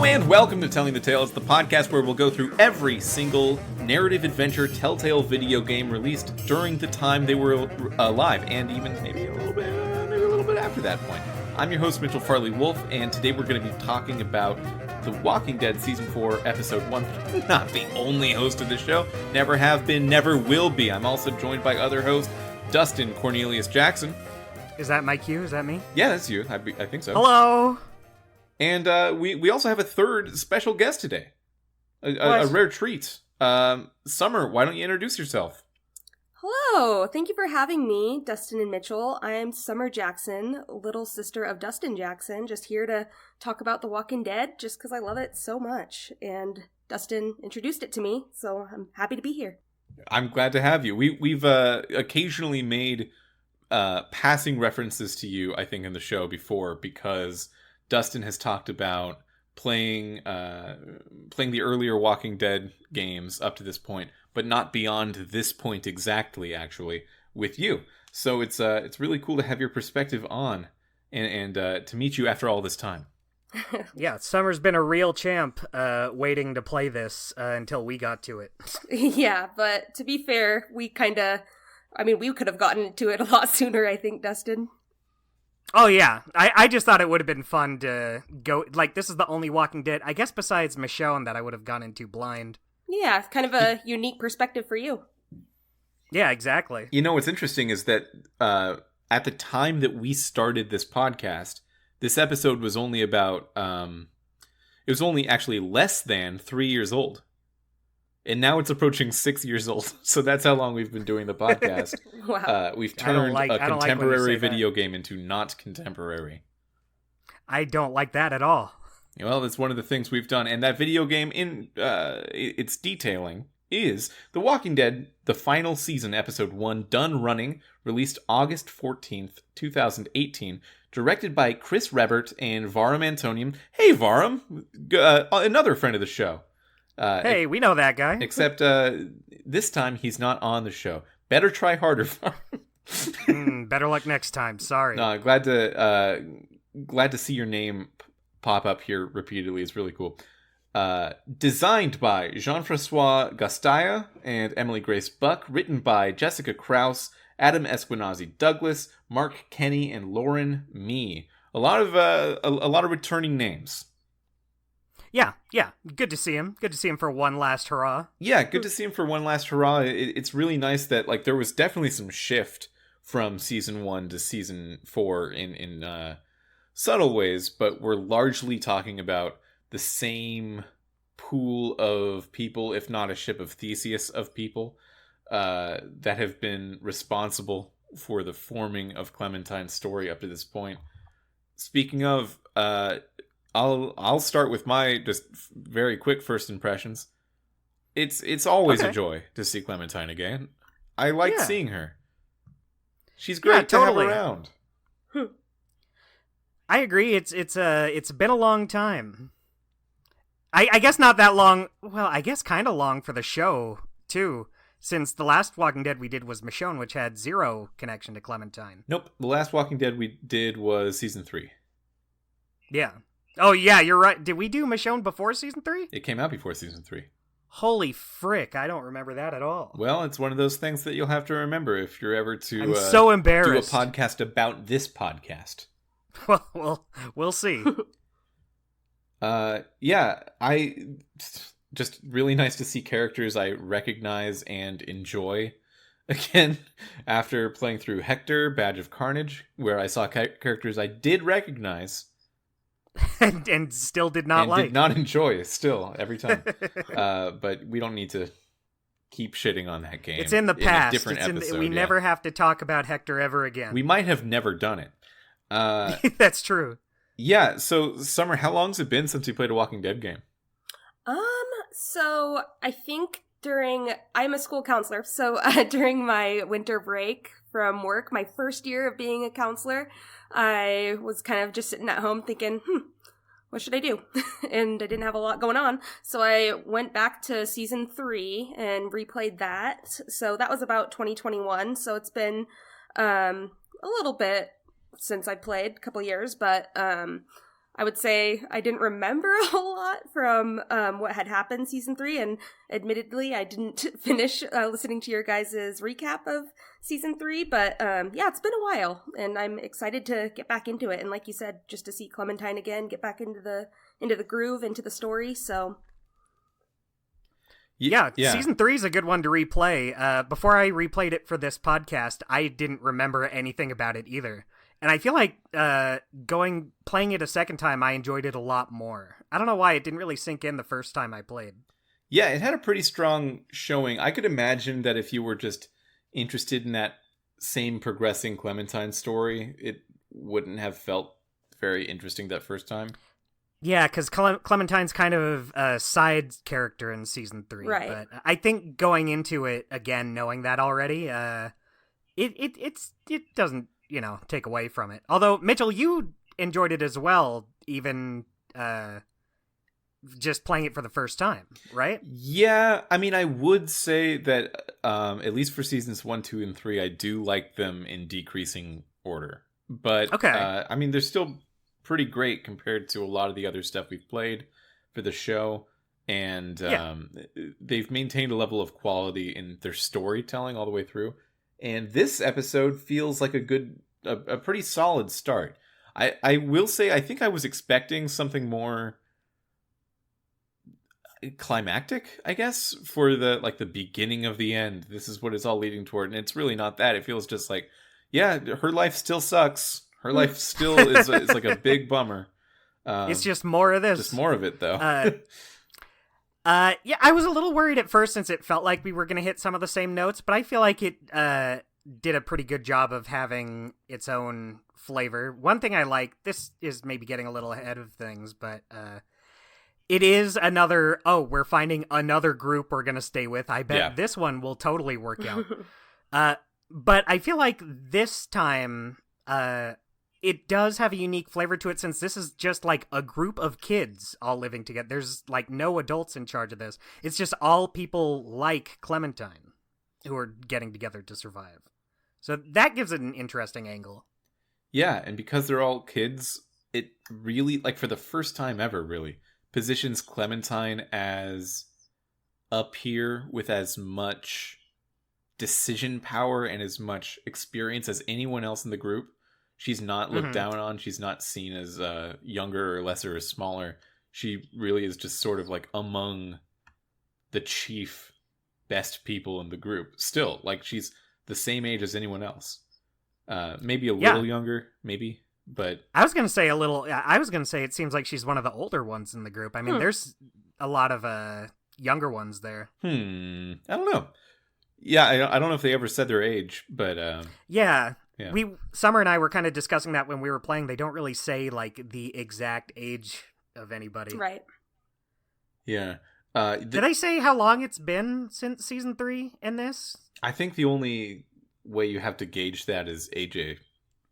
and welcome to Telling the Tales, the podcast where we'll go through every single narrative adventure Telltale video game released during the time they were alive, and even maybe a little bit after that point. I'm your host, Mitchell Farley Wolf, and today we're going to be talking about The Walking Dead Season 4, Episode 1. Not the only host of the show. Never have been, never will be. I'm also joined by other host, Dustin Cornelius Jackson. Is that my cue? Is that me? Yeah, that's you. I think so. Hello! And we also have a third special guest today. A rare treat. Summer, why don't you introduce yourself? Hello! Thank you for having me, Dustin and Mitchell. I am Summer Jackson, little sister of Dustin Jackson, just here to talk about The Walking Dead, just because I love it so much. And Dustin introduced it to me, so I'm happy to be here. I'm glad to have you. We've occasionally made passing references to you, I think, in the show before, because Dustin has talked about playing the earlier Walking Dead games up to this point, but not beyond this point exactly, actually, with you. So it's really cool to have your perspective on and to meet you after all this time. Yeah, Summer's been a real champ waiting to play this until we got to it. Yeah, but to be fair, we could have gotten to it a lot sooner, I think, Dustin. Oh, yeah. I just thought it would have been fun to go... Like, this is the only Walking Dead, I guess besides Michonne, that I would have gone into blind. Yeah, kind of a unique perspective for you. Yeah, exactly. You know, what's interesting is that at the time that we started this podcast, this episode was only about... it was only actually less than 3 years old. And now it's approaching 6 years old. So that's how long we've been doing the podcast. Wow. We've turned a contemporary video game into not contemporary. I don't like that at all. Well, that's one of the things we've done. And that video game, in its detailing, is The Walking Dead, the final season, Episode 1, Done Running, released August 14th, 2018, directed by Chris Rebert and Varum Antonium. Hey, Varum! Another friend of the show. Hey, we know that guy. Except this time he's not on the show. Better try harder. Better luck next time. Sorry. No, glad to see your name pop up here repeatedly. It's really cool. Designed by Jean-Francois Gastaya and Emily Grace Buck. Written by Jessica Krause, Adam Esquenazi Douglas, Mark Kenny, and Lauren Mee. A lot of returning names. Yeah. Good to see him. Good to see him for one last hurrah. Yeah, good to see him for one last hurrah. It's really nice that there was definitely some shift from season 1 to season 4 in subtle ways, but we're largely talking about the same pool of people, if not a ship of Theseus of people, that have been responsible for the forming of Clementine's story up to this point. Speaking of, I'll start with my just very quick first impressions. It's always a joy to see Clementine again. I like seeing her. She's great to have around. I agree. It's been a long time. I guess not that long. Well, I guess kind of long for the show too, since the last Walking Dead we did was Michonne, which had zero connection to Clementine. Nope, the last Walking Dead we did was season 3. Yeah. Oh, yeah, you're right. Did we do Michonne before season 3? It came out before season 3. Holy frick, I don't remember that at all. Well, it's one of those things that you'll have to remember if you're ever to I'm so embarrassed. Do a podcast about this podcast. Well, we'll see. Yeah, I just really nice to see characters I recognize and enjoy again after playing through Hector, Badge of Carnage, where I saw characters I did recognize. and still did not like. Did not enjoy still every time. But we don't need to keep shitting on that game. It's in the past. A different episode, we never have to talk about Hector ever again. We might have never done it. That's true. Yeah, so Summer, how long's it been since you played a Walking Dead game? So I think I'm a school counselor, so during my winter break from work, my first year of being a counselor, I was kind of just sitting at home thinking, what should I do? And I didn't have a lot going on. So I went back to season 3 and replayed that. So that was about 2021. So it's been a little bit since I played, a couple years, but I would say I didn't remember a whole lot from what had happened season 3, and admittedly, I didn't finish listening to your guys' recap of season 3, but yeah, it's been a while, and I'm excited to get back into it, and like you said, just to see Clementine again, get back into the groove, into the story, so... Yeah, season 3 is a good one to replay. Before I replayed it for this podcast, I didn't remember anything about it either. And I feel like playing it a second time, I enjoyed it a lot more. I don't know why it didn't really sink in the first time I played. Yeah, it had a pretty strong showing. I could imagine that if you were just interested in that same progressing Clementine story, it wouldn't have felt very interesting that first time. Yeah, because Clementine's kind of a side character in season 3. Right. But I think going into it again, knowing that already, it doesn't, take away from it. Although, Mitchell, you enjoyed it as well, even just playing it for the first time, right? Yeah, I mean, I would say that at least for seasons 1, 2, and 3, I do like them in decreasing order. But, okay. I mean, they're still pretty great compared to a lot of the other stuff we've played for the show, and they've maintained a level of quality in their storytelling all the way through, and this episode feels like a pretty solid start. I will say I think I was expecting something more climactic, I guess, for the beginning of the end. This is what it's all leading toward, and it's really not that. It feels just like, yeah, her life still sucks. Her life still is like a big bummer. It's just more of this. Just more of it, though. Yeah, I was a little worried at first since it felt like we were going to hit some of the same notes, but I feel like it did a pretty good job of having its own flavor. One thing I like, this is maybe getting a little ahead of things, but it is another, we're finding another group we're going to stay with. I bet this one will totally work out. But I feel like this time... it does have a unique flavor to it, since this is just like a group of kids all living together. There's like no adults in charge of this. It's just all people like Clementine who are getting together to survive. So that gives it an interesting angle. Yeah, and because they're all kids, it really, like, for the first time ever, really, positions Clementine as up here with as much decision power and as much experience as anyone else in the group. She's not looked down on. She's not seen as younger or lesser or smaller. She really is just sort of like among the chief best people in the group. Still, like, she's the same age as anyone else. Maybe a little younger, maybe. But I was gonna say it seems like she's one of the older ones in the group. I mean, there's a lot of younger ones there. I don't know. Yeah, I don't know if they ever said their age, but yeah. Summer and I were kind of discussing that when we were playing. They don't really say like the exact age of anybody. Right. Yeah. Did I say how long it's been since season 3 in this? I think the only way you have to gauge that is AJ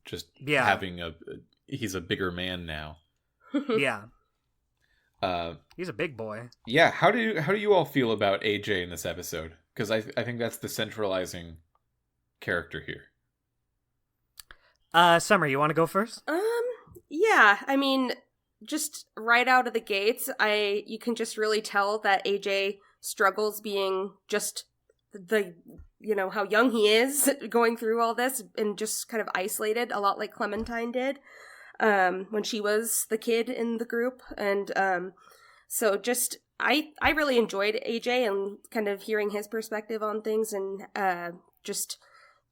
just having he's a bigger man now. Yeah. He's a big boy. Yeah. How do you all feel about AJ in this episode? Because I think that's the centralizing character here. Summer, you want to go first? Yeah. I mean, just right out of the gates, you can just really tell that AJ struggles being just how young he is going through all this and just kind of isolated, a lot like Clementine did when she was the kid in the group. And so just I really enjoyed AJ and kind of hearing his perspective on things, and just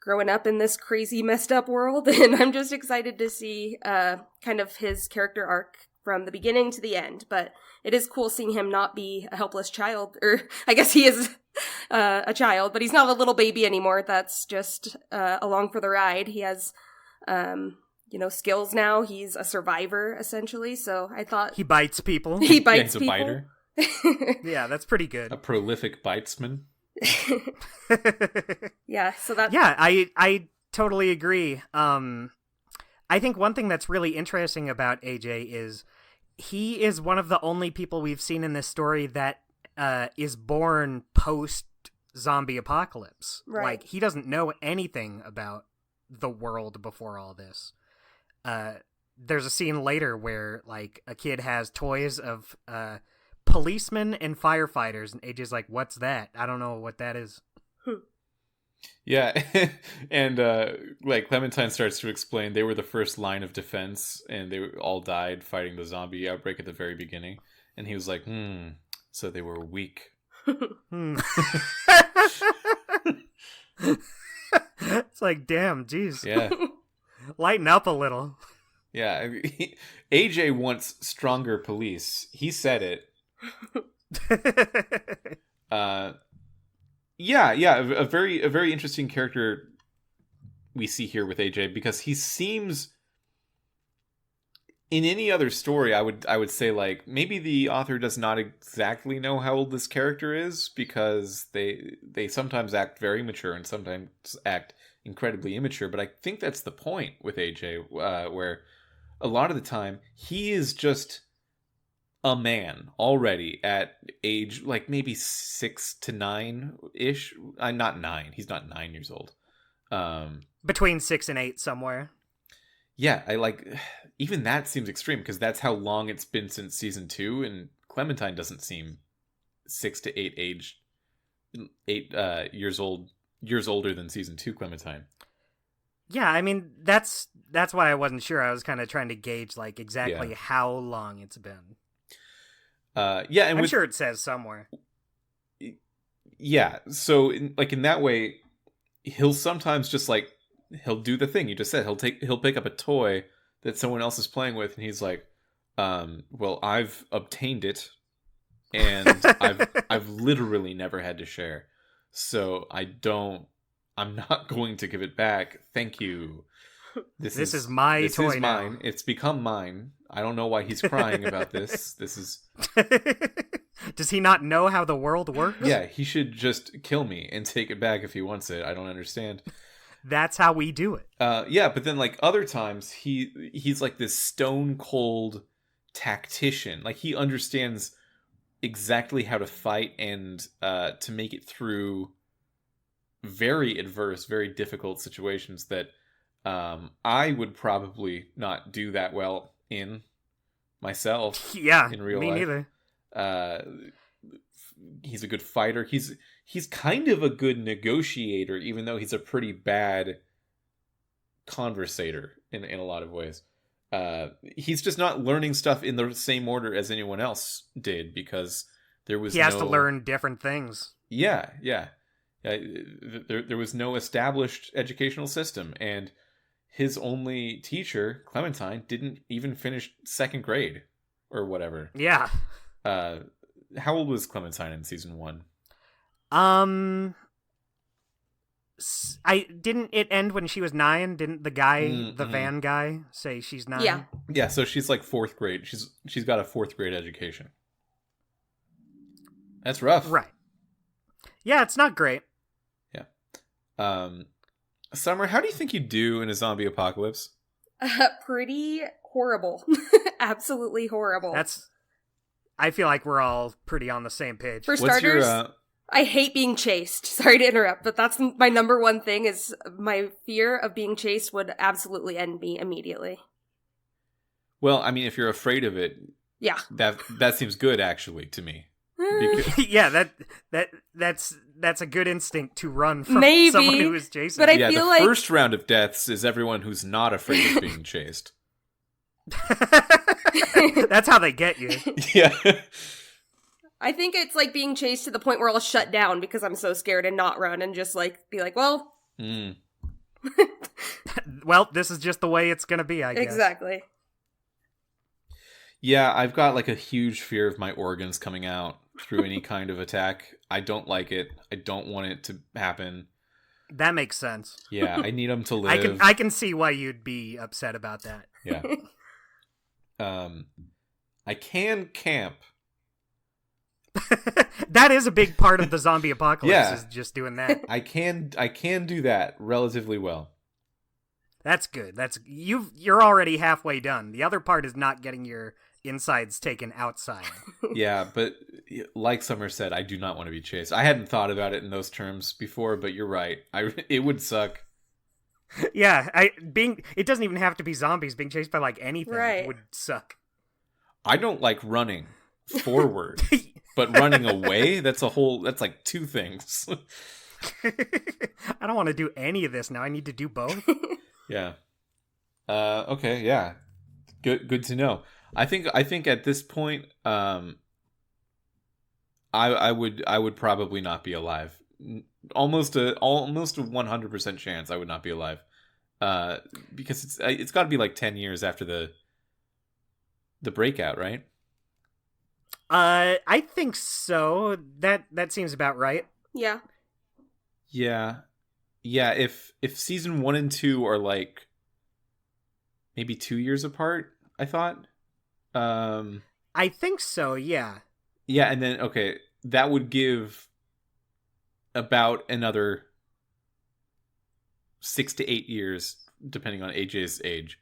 growing up in this crazy messed up world. And I'm just excited to see kind of his character arc from the beginning to the end. But it is cool seeing him not be a helpless child, or I guess he is a child, but he's not a little baby anymore. That's just along for the ride. He has skills now. He's a survivor, essentially. So I thought... He bites people. He bites he's people. A biter. Yeah, that's pretty good. A prolific bitesman. Yeah, so that... Yeah, I totally agree. I think one thing that's really interesting about AJ is he is one of the only people we've seen in this story that is born post-zombie apocalypse. Right. Like, he doesn't know anything about the world before all this. there's a scene later where like a kid has toys of policemen and firefighters, and AJ's like, "What's that? I don't know what that is." Yeah, and like Clementine starts to explain they were the first line of defense, and they all died fighting the zombie outbreak at the very beginning. And he was like, so they were weak. Hmm. It's like, damn, geez. Yeah. Lighten up a little. Yeah, I mean, AJ wants stronger police. He said it. Yeah, a very interesting character we see here with AJ, because he seems, in any other story, I would say like maybe the author does not exactly know how old this character is, because they sometimes act very mature and sometimes act incredibly immature. But I think that's the point with AJ, where a lot of the time he is just a man already at age like maybe 6 to 9 ish. Not 9. He's not 9 years old. Between 6 and 8 somewhere. Yeah, I like, even that seems extreme, because that's how long it's been since season 2, and Clementine doesn't seem 6 to 8 years older than season 2 Clementine. Yeah, I mean that's why I wasn't sure. I was kind of trying to gauge like exactly how long it's been. Yeah, and I'm sure it says somewhere. Yeah, so in that way, he'll sometimes just like, he'll do the thing you just said. He'll pick up a toy that someone else is playing with, and he's like, well, I've obtained it, and I've literally never had to share, so I'm not going to give it back. Thank you. This is my toy. This is mine. Now. It's become mine. I don't know why he's crying about this. This is. Does he not know how the world works? Yeah, he should just kill me and take it back if he wants it. I don't understand. That's how we do it. Yeah, but then like other times he's like this stone cold tactician. Like he understands exactly how to fight and to make it through very adverse, very difficult situations that I would probably not do that well in myself. Yeah, in real me life. Neither. He's a good fighter. He's kind of a good negotiator, even though he's a pretty bad conversator in a lot of ways. He's just not learning stuff in the same order as anyone else did, because he has to learn different things. Yeah. There was no established educational system, and his only teacher, Clementine, didn't even finish 2nd grade or whatever. Yeah. How old was Clementine in season 1? Didn't it end when she was 9? Didn't the guy, the van guy, say she's 9? Yeah. Yeah, so she's like 4th grade. She's got a 4th grade education. That's rough. Right. Yeah, it's not great. Yeah. Summer, how do you think you do in a zombie apocalypse? Pretty horrible. Absolutely horrible. I feel like we're all pretty on the same page. For starters, I hate being chased. Sorry to interrupt, but that's my number one thing, is my fear of being chased would absolutely end me immediately. Well, I mean, if you're afraid of it, yeah, that seems good actually to me. Yeah, that's a good instinct to run from Maybe, someone who is chasing. But I feel like the first round of deaths is everyone who's not afraid of being chased. That's how they get you. Yeah. I think it's like being chased to the point where I'll shut down because I'm so scared and not run and just like be like, well. Well, this is just the way it's going to be, I guess. Exactly. Yeah, I've got like a huge fear of my organs coming out through any kind of attack. I don't like it. I don't want it to happen. That makes sense. Yeah, I need them to live. I can see why you'd be upset about that. Yeah. I can camp. That is a big part of the zombie apocalypse, is just doing that. I can do that relatively well. That's good. You're already halfway done. The other part is not getting your insides taken outside. Yeah, but like Summer said, I do not want to be chased. I hadn't thought about it in those terms before, but you're right. It would suck. Yeah, it doesn't even have to be zombies. Being chased by like anything Right. would suck. I don't like running forward, but running away, that's like two things. I don't want to do any of this now. I need to do both. Yeah. Okay, yeah. Good to know. I think at this point, I would probably not be alive. Almost a 100% chance I would not be alive. Because it's got to be like 10 years after the breakout, right? I think so. That seems about right. Yeah. Yeah. Yeah, if season 1 and 2 are like maybe 2 years apart, I thought. I think so, yeah. Yeah, and then okay, that would give about another 6 to 8 years depending on AJ's age.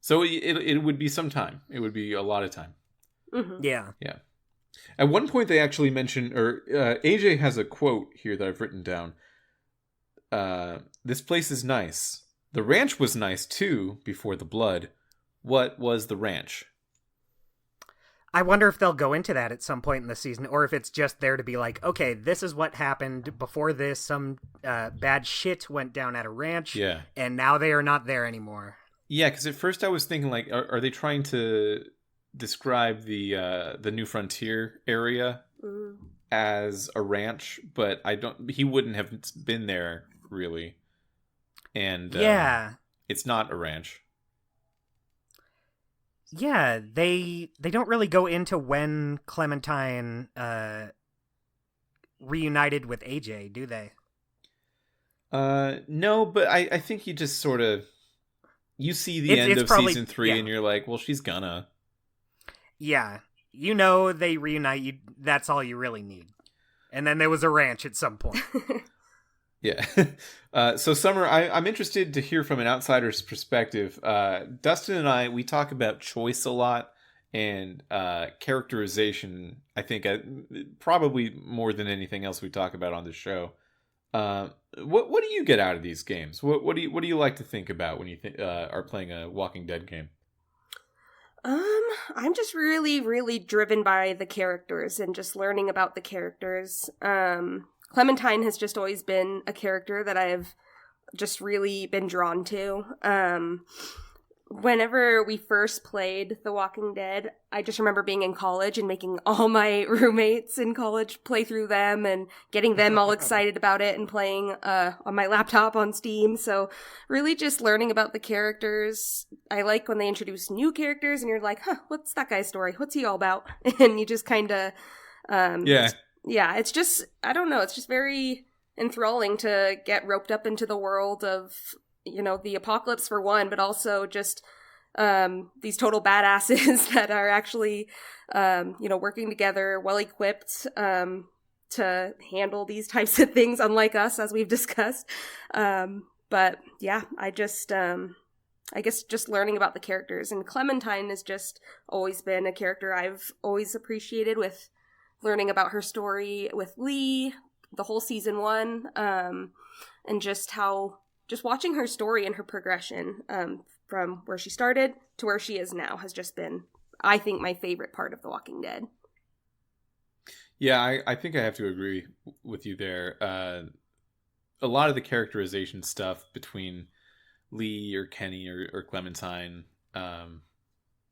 So it would be some time. It would be a lot of time. Mm-hmm. Yeah. Yeah. At one point they actually mentioned, or AJ has a quote here that I've written down. This place is nice. The ranch was nice too before the blood. What was the ranch? I wonder if they'll go into that at some point in the season, or if it's just there to be like, okay, this is what happened before this. Some bad shit went down at a ranch, Yeah. and now they are not there anymore. Yeah, because at first I was thinking like, are they trying to describe the New Frontier area as a ranch? But I don't. He wouldn't have been there really, and Yeah. it's not a ranch. Yeah, they don't really go into when Clementine reunited with AJ, do they? No, but I think you just sort of you see the end It's of probably, season 3 yeah. and you're like, well, she's gonna. Yeah, you know they reunite. That's all you really need. And then there was a ranch at some point. Yeah. So Summer, I'm interested to hear from an outsider's perspective. Dustin and I, we talk about choice a lot and characterization. I think probably more than anything else we talk about on the show. What do you get out of these games? What do you like to think about when you are playing a Walking Dead game? I'm just really, really driven by the characters and just learning about the characters. Clementine has just always been a character that I've just really been drawn to. Whenever we first played The Walking Dead, I just remember being in college and making all my roommates in college play through them and getting them all excited about it and playing on my laptop on Steam. So really just learning about the characters. I like when they introduce new characters and you're like, huh, what's that guy's story? What's he all about? And you just kind of... Yeah, it's just, I don't know, it's just very enthralling to get roped up into the world of, you know, the apocalypse for one, but also just these total badasses that are actually, you know, working together, well-equipped to handle these types of things, unlike us, as we've discussed. But yeah, I guess just learning about the characters. And Clementine has just always been a character I've always appreciated, with learning about her story with Lee, the whole season 1, and just watching her story and her progression from where she started to where she is now has just been, I think, my favorite part of The Walking Dead. Yeah, I think I have to agree with you there. A lot of the characterization stuff between Lee or Kenny or Clementine,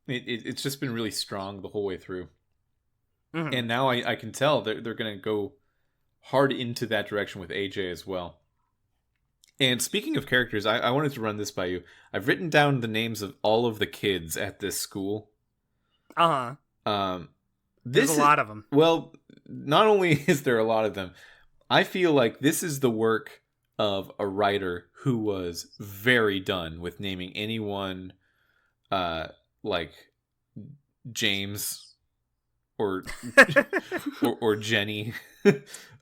it's just been really strong the whole way through. Mm-hmm. And now I can tell they're going to go hard into that direction with AJ as well. And speaking of characters, I wanted to run this by you. I've written down the names of all of the kids at this school. Uh-huh. There's a lot of them. Well, not only is there a lot of them, I feel like this is the work of a writer who was very done with naming anyone like James or Jenny.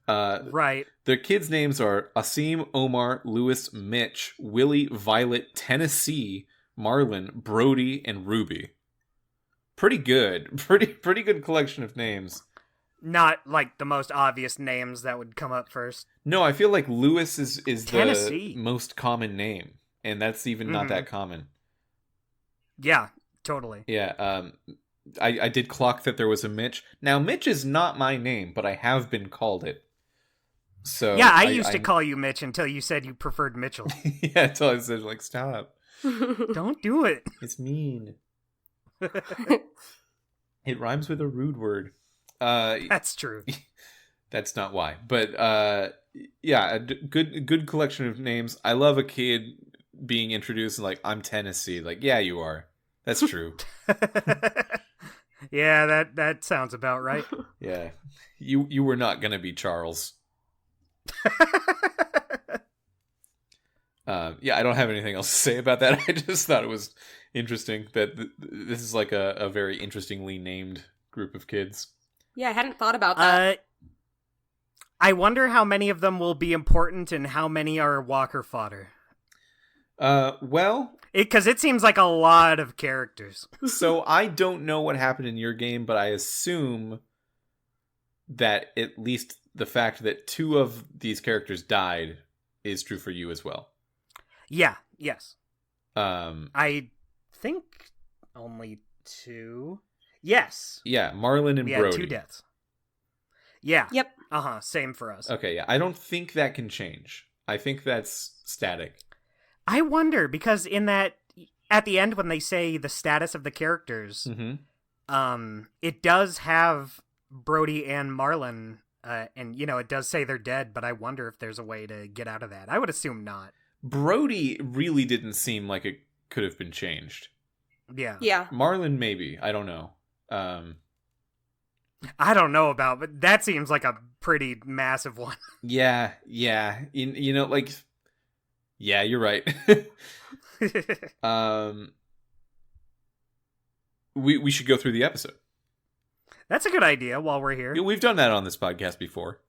Right. Their kids' names are Asim, Omar, Lewis, Mitch, Willie, Violet, Tennessee, Marlon, Brody, and Ruby. Pretty good. Pretty good collection of names. Not like the most obvious names that would come up first. No, I feel like Lewis is Tennessee. The most common name. and that's even not that common. Yeah, totally. Yeah, I did clock that there was a Mitch. Now, Mitch is not my name, but I have been called it. So yeah, I used to call you Mitch until you said you preferred Mitchell. Yeah, until I said, like, stop. Don't do it. It's mean. It rhymes with a rude word. That's true. That's not why. But, yeah, a good collection of names. I love a kid being introduced and like, I'm Tennessee. Like, yeah, you are. That's true. Yeah, that sounds about right. Yeah. You were not going to be Charles. Yeah, I don't have anything else to say about that. I just thought it was interesting that this is like a very interestingly named group of kids. Yeah, I hadn't thought about that. I wonder how many of them will be important and how many are Walker fodder. Well... Because it seems like a lot of characters. So I don't know what happened in your game, but I assume that at least the fact that 2 of these characters died is true for you as well. Yeah, yes. I think only 2. Yes. Yeah, Marlon and Brody. 2 deaths. Yeah. Yep. Same for us. Okay, yeah. I don't think that can change. I think that's static. I wonder, because in that, at the end when they say the status of the characters, it does have Brody and Marlon, and, it does say they're dead, but I wonder if there's a way to get out of that. I would assume not. Brody really didn't seem like it could have been changed. Yeah. Yeah. Marlon, maybe. I don't know. I don't know about, but that seems like a pretty massive one. Yeah. Like... Yeah, you're right. We should go through the episode. That's a good idea while we're here. We've done that on this podcast before.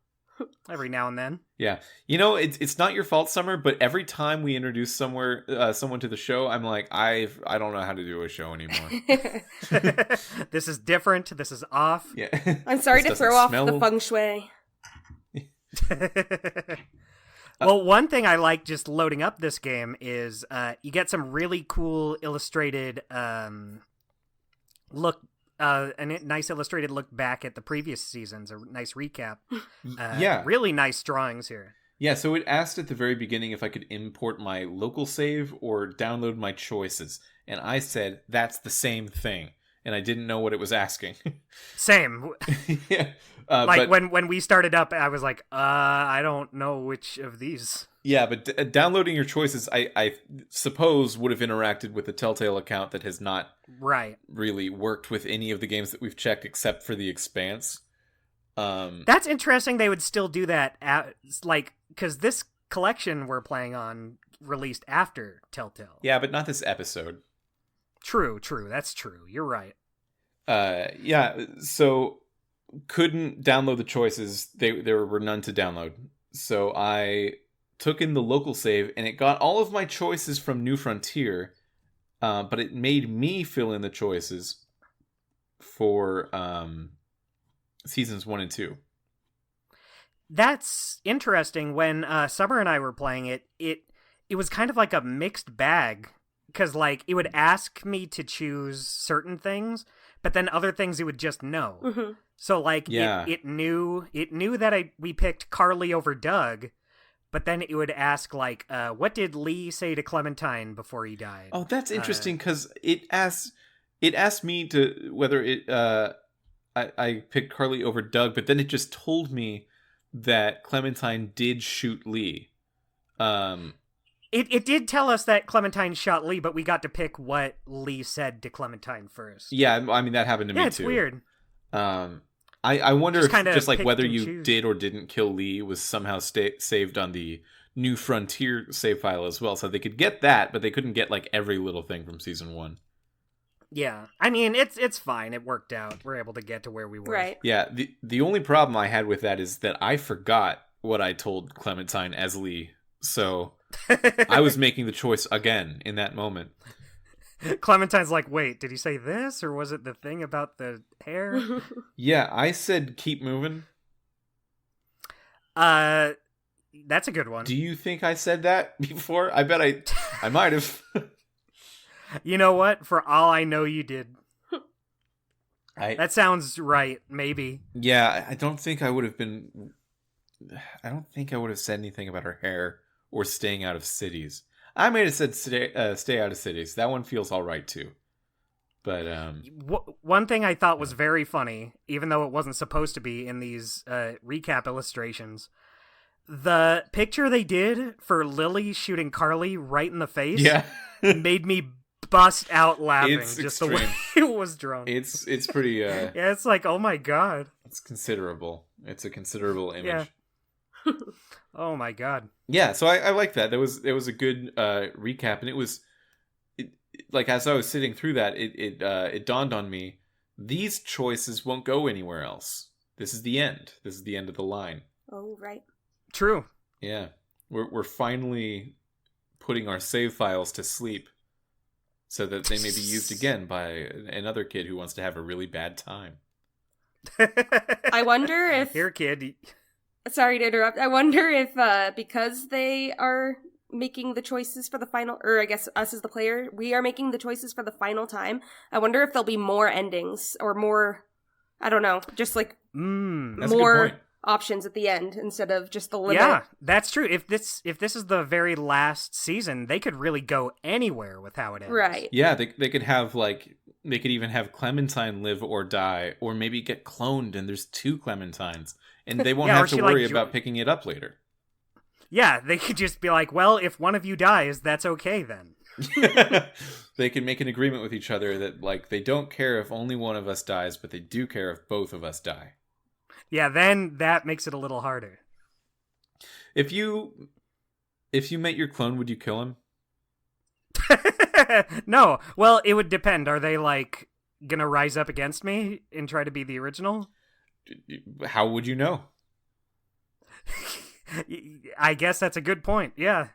Every now and then. Yeah. It's not your fault, Summer, but every time we introduce someone to the show, I'm like, I don't know how to do a show anymore. This is different. This is off. Yeah. I'm sorry to throw off the feng shui. Well, one thing I like just loading up this game is you get some really cool illustrated look, a nice illustrated look back at the previous seasons, a nice recap. Yeah. Really nice drawings here. Yeah, so it asked at the very beginning if I could import my local save or download my choices. And I said, that's the same thing. And I didn't know what it was asking. Same. Yeah. But when we started up, I was like, I don't know which of these. Yeah, but downloading your choices, I suppose, would have interacted with the Telltale account that has not really worked with any of the games that we've checked except for The Expanse. That's interesting they would still do that, because this collection we're playing on released after Telltale. Yeah, but not this episode. True, that's true. You're right. Yeah, so couldn't download the choices. There were none to download. So I took in the local save, and it got all of my choices from New Frontier, but it made me fill in the choices for seasons 1 and 2. That's interesting. When Summer and I were playing it was kind of like a mixed bag, because it would ask me to choose certain things, but then other things it would just know. Mm-hmm. So it knew that we picked Carly over Doug, but then it would ask what did Lee say to Clementine before he died? Oh, that's interesting, because it asked me to whether I picked Carly over Doug, but then it just told me that Clementine did shoot Lee. It did tell us that Clementine shot Lee, but we got to pick what Lee said to Clementine first. Yeah, I mean, that happened to me too. Yeah, it's weird. I wonder if just whether you choose. did or didn't kill Lee was somehow saved on the New Frontier save file as well, so they could get that, but they couldn't get every little thing from season 1. Yeah, I mean, it's fine. It worked out. We're able to get to where we were. Right. Yeah, the only problem I had with that is that I forgot what I told Clementine as Lee, so I was making the choice again in that moment. Clementine's like, wait, did he say this, or was it the thing about the hair? Yeah, I said keep moving. That's a good one. Do you think I said that before? I bet I I might have. You know what? For all I know, you did. That sounds right. Maybe. Yeah, I don't think I would have been. I don't think I would have said anything about her hair or staying out of cities. I might have said stay out of cities. That one feels all right too. But one thing I thought was very funny, even though it wasn't supposed to be in these recap illustrations, the picture they did for Lily shooting Carly right in the face, made me bust out laughing. It's just extreme. The way it was drawn. It's pretty. Yeah, it's like, oh my god. It's considerable. It's a considerable image. Yeah. Oh my god. Yeah, so I like that. There was a good recap, and it was like as I was sitting through that, it dawned on me, these choices won't go anywhere else. This is the end. This is the end of the line. Oh, right. True. Yeah, we're finally putting our save files to sleep, so that they may be used again by another kid who wants to have a really bad time. I wonder if... Here, kid. Sorry to interrupt. I wonder if, because they are making the choices for the final... Or I guess us as the player, we are making the choices for the final time. I wonder if there'll be more endings or more... I don't know. Just like that's more options at the end instead of just the limit. Yeah, that's true. If this is the very last season, they could really go anywhere with how it ends. Right. Yeah, they could have they could even have Clementine live or die, or maybe get cloned and there's 2 Clementines, and they won't have to worry about picking it up later. Yeah, they could just be like, well, if one of you dies, that's okay then. They can make an agreement with each other that they don't care if only one of us dies, but they do care if both of us die. Yeah, then that makes it a little harder. If you met your clone, would you kill him? No. Well, it would depend. Are they gonna rise up against me and try to be the original? How would you know? I guess that's a good point. Yeah.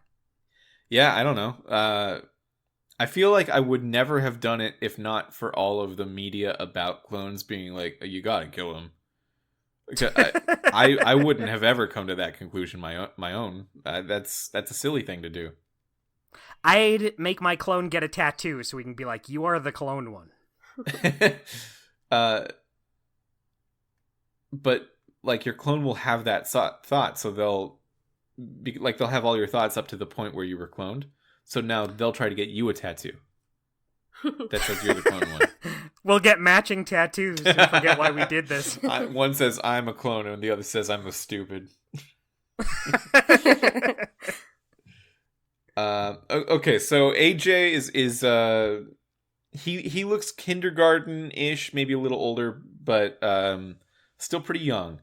Yeah, I don't know. I feel like I would never have done it if not for all of the media about clones being like, you gotta kill him. I wouldn't have ever come to that conclusion my own. That's a silly thing to do. I'd make my clone get a tattoo so we can be like, you are the clone one. But your clone will have that thought, so they'll have all your thoughts up to the point where you were cloned. So now they'll try to get you a tattoo that says you're the clone one. We'll get matching tattoos and forget why we did this. One says I'm a clone and the other says I'm a stupid. Okay, so AJ is he looks kindergarten-ish, maybe a little older, but still pretty young.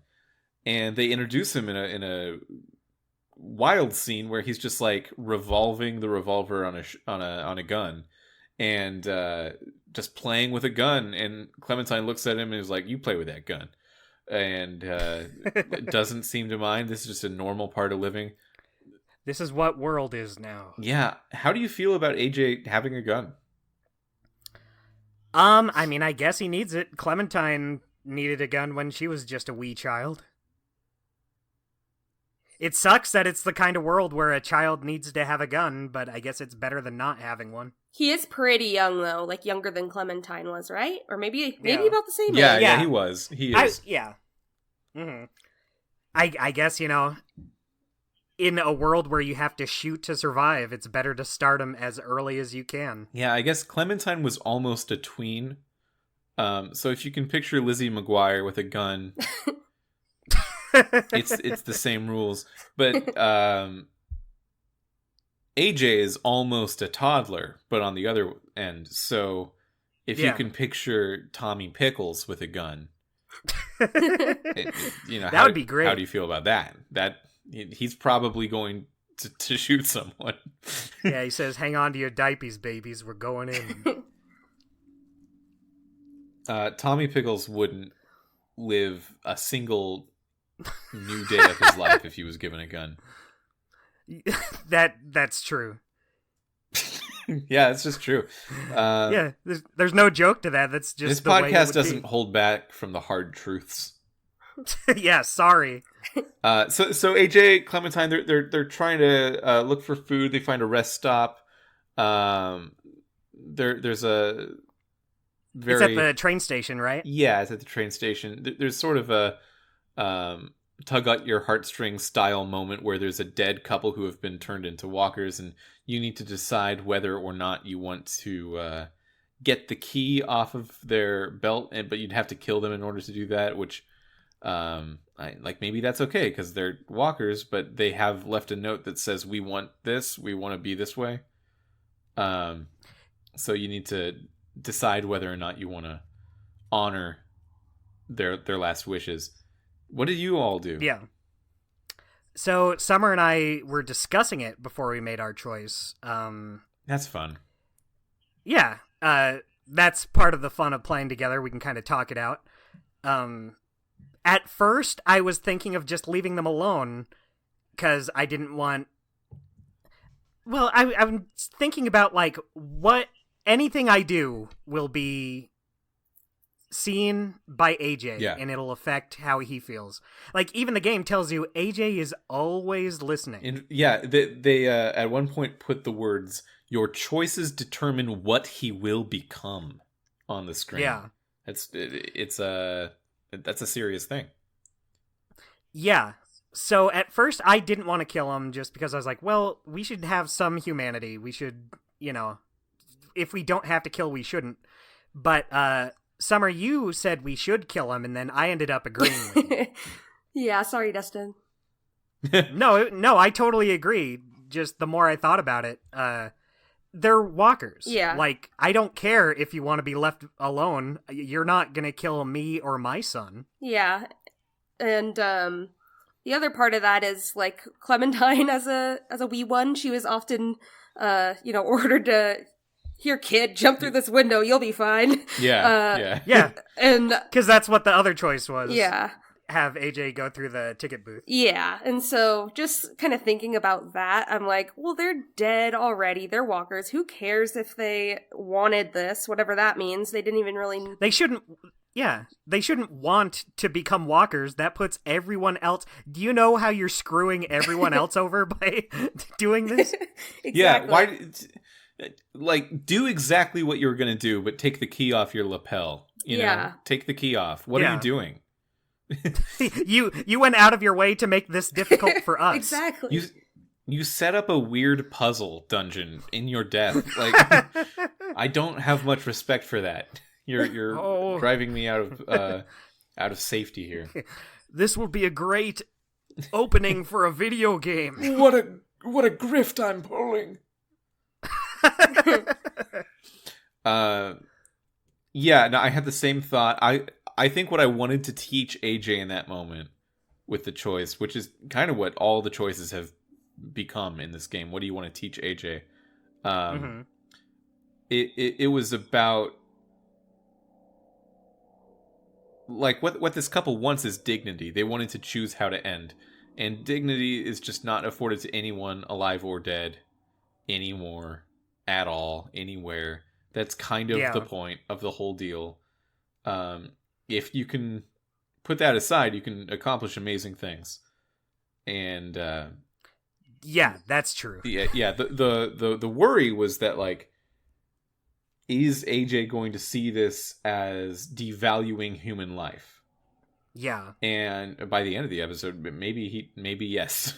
And they introduce him in a wild scene where he's just revolving the revolver on a gun, and just playing with a gun. And Clementine looks at him and is like, "You play with that gun," and doesn't seem to mind. This is just a normal part of living. This is what world is now. Yeah. How do you feel about AJ having a gun? I mean, I guess he needs it. Clementine needed a gun when she was just a wee child. It sucks that it's the kind of world where a child needs to have a gun, but I guess it's better than not having one. He is pretty young, though, younger than Clementine was, right? Or maybe about the same age. Yeah, he was. He is. Yeah. Mm-hmm. I guess, in a world where you have to shoot to survive, it's better to start him as early as you can. Yeah, I guess Clementine was almost a tween. So if you can picture Lizzie McGuire with a gun... it's the same rules, but AJ is almost a toddler, but on the other end. So if you can picture Tommy Pickles with a gun, that would be great. How do you feel about that? That he's probably going to shoot someone. Yeah, he says, "Hang on to your diapers, babies. We're going in." Tommy Pickles wouldn't live a single new day of his life if he was given a gun. That's true. Yeah, it's just true. Yeah, there's no joke to that. That's just this the way podcast doesn't hold back from the hard truths. Yeah, sorry. So AJ, Clementine, they're trying to look for food. They find a rest stop. There's a It's at very the train station, right? yeah, it's at the train station. There's sort of a tug at your heartstrings style moment where there's a dead couple who have been turned into walkers, and you need to decide whether or not you want to get the key off of their belt, but you'd have to kill them in order to do that, which maybe that's okay because they're walkers, but they have left a note that says we want this, we want to be this way. So you need to decide whether or not you want to honor their last wishes. What did you all do? Yeah. So Summer and I were discussing it before we made our choice. That's fun. Yeah. That's part of the fun of playing together. We can kind of talk it out. At first, I was thinking of just leaving them alone because I didn't want. Well, I'm thinking about like what anything I do will be seen by AJ, yeah, and it'll affect how he feels. Like even the game tells you AJ is always listening. And yeah, they at one point put the words "Your choices determine what he will become" on the screen. Yeah, that's a serious thing. Yeah. So at first I didn't want to kill him just because I was like, well, we should have some humanity. We should, if we don't have to kill, we shouldn't. But Summer, you said we should kill him, and then I ended up agreeing with you. Yeah, sorry, Dustin. No, I totally agree. Just the more I thought about it, they're walkers. Yeah. Like, I don't care if you want to be left alone. You're not going to kill me or my son. Yeah. And the other part of that is like Clementine as a wee one, she was often ordered to, here kid, jump through this window, you'll be fine. Yeah. And because that's what the other choice was. Yeah. Have AJ go through the ticket booth. Yeah, and so just kind of thinking about that, I'm like, well, they're dead already. They're walkers. Who cares if they wanted this, whatever that means? They didn't even really... They shouldn't want to become walkers. That puts everyone else... Do you know how you're screwing everyone else over by doing this? Exactly. Yeah, why... Like, do exactly what you were going to do, but take the key off your lapel. You know? Take the key off. What are you doing? You went out of your way to make this difficult for us. Exactly. You set up a weird puzzle dungeon in your death. Like, I don't have much respect for that. You're driving me out of safety here. This will be a great opening for a video game. What a grift I'm pulling. Yeah, no, I had the same thought. I think what I wanted to teach AJ in that moment with the choice, which is kind of what all the choices have become in this game. What do you want to teach AJ? It was about like what this couple wants is dignity. They wanted to choose how to end, and dignity is just not afforded to anyone, alive or dead, anymore, at all, anywhere. That's kind of the point of the whole deal. If you can put that aside, you can accomplish amazing things. And yeah, that's true. Yeah. The worry was that, like, is AJ going to see this as devaluing human life? Yeah. And by the end of the episode, maybe yes,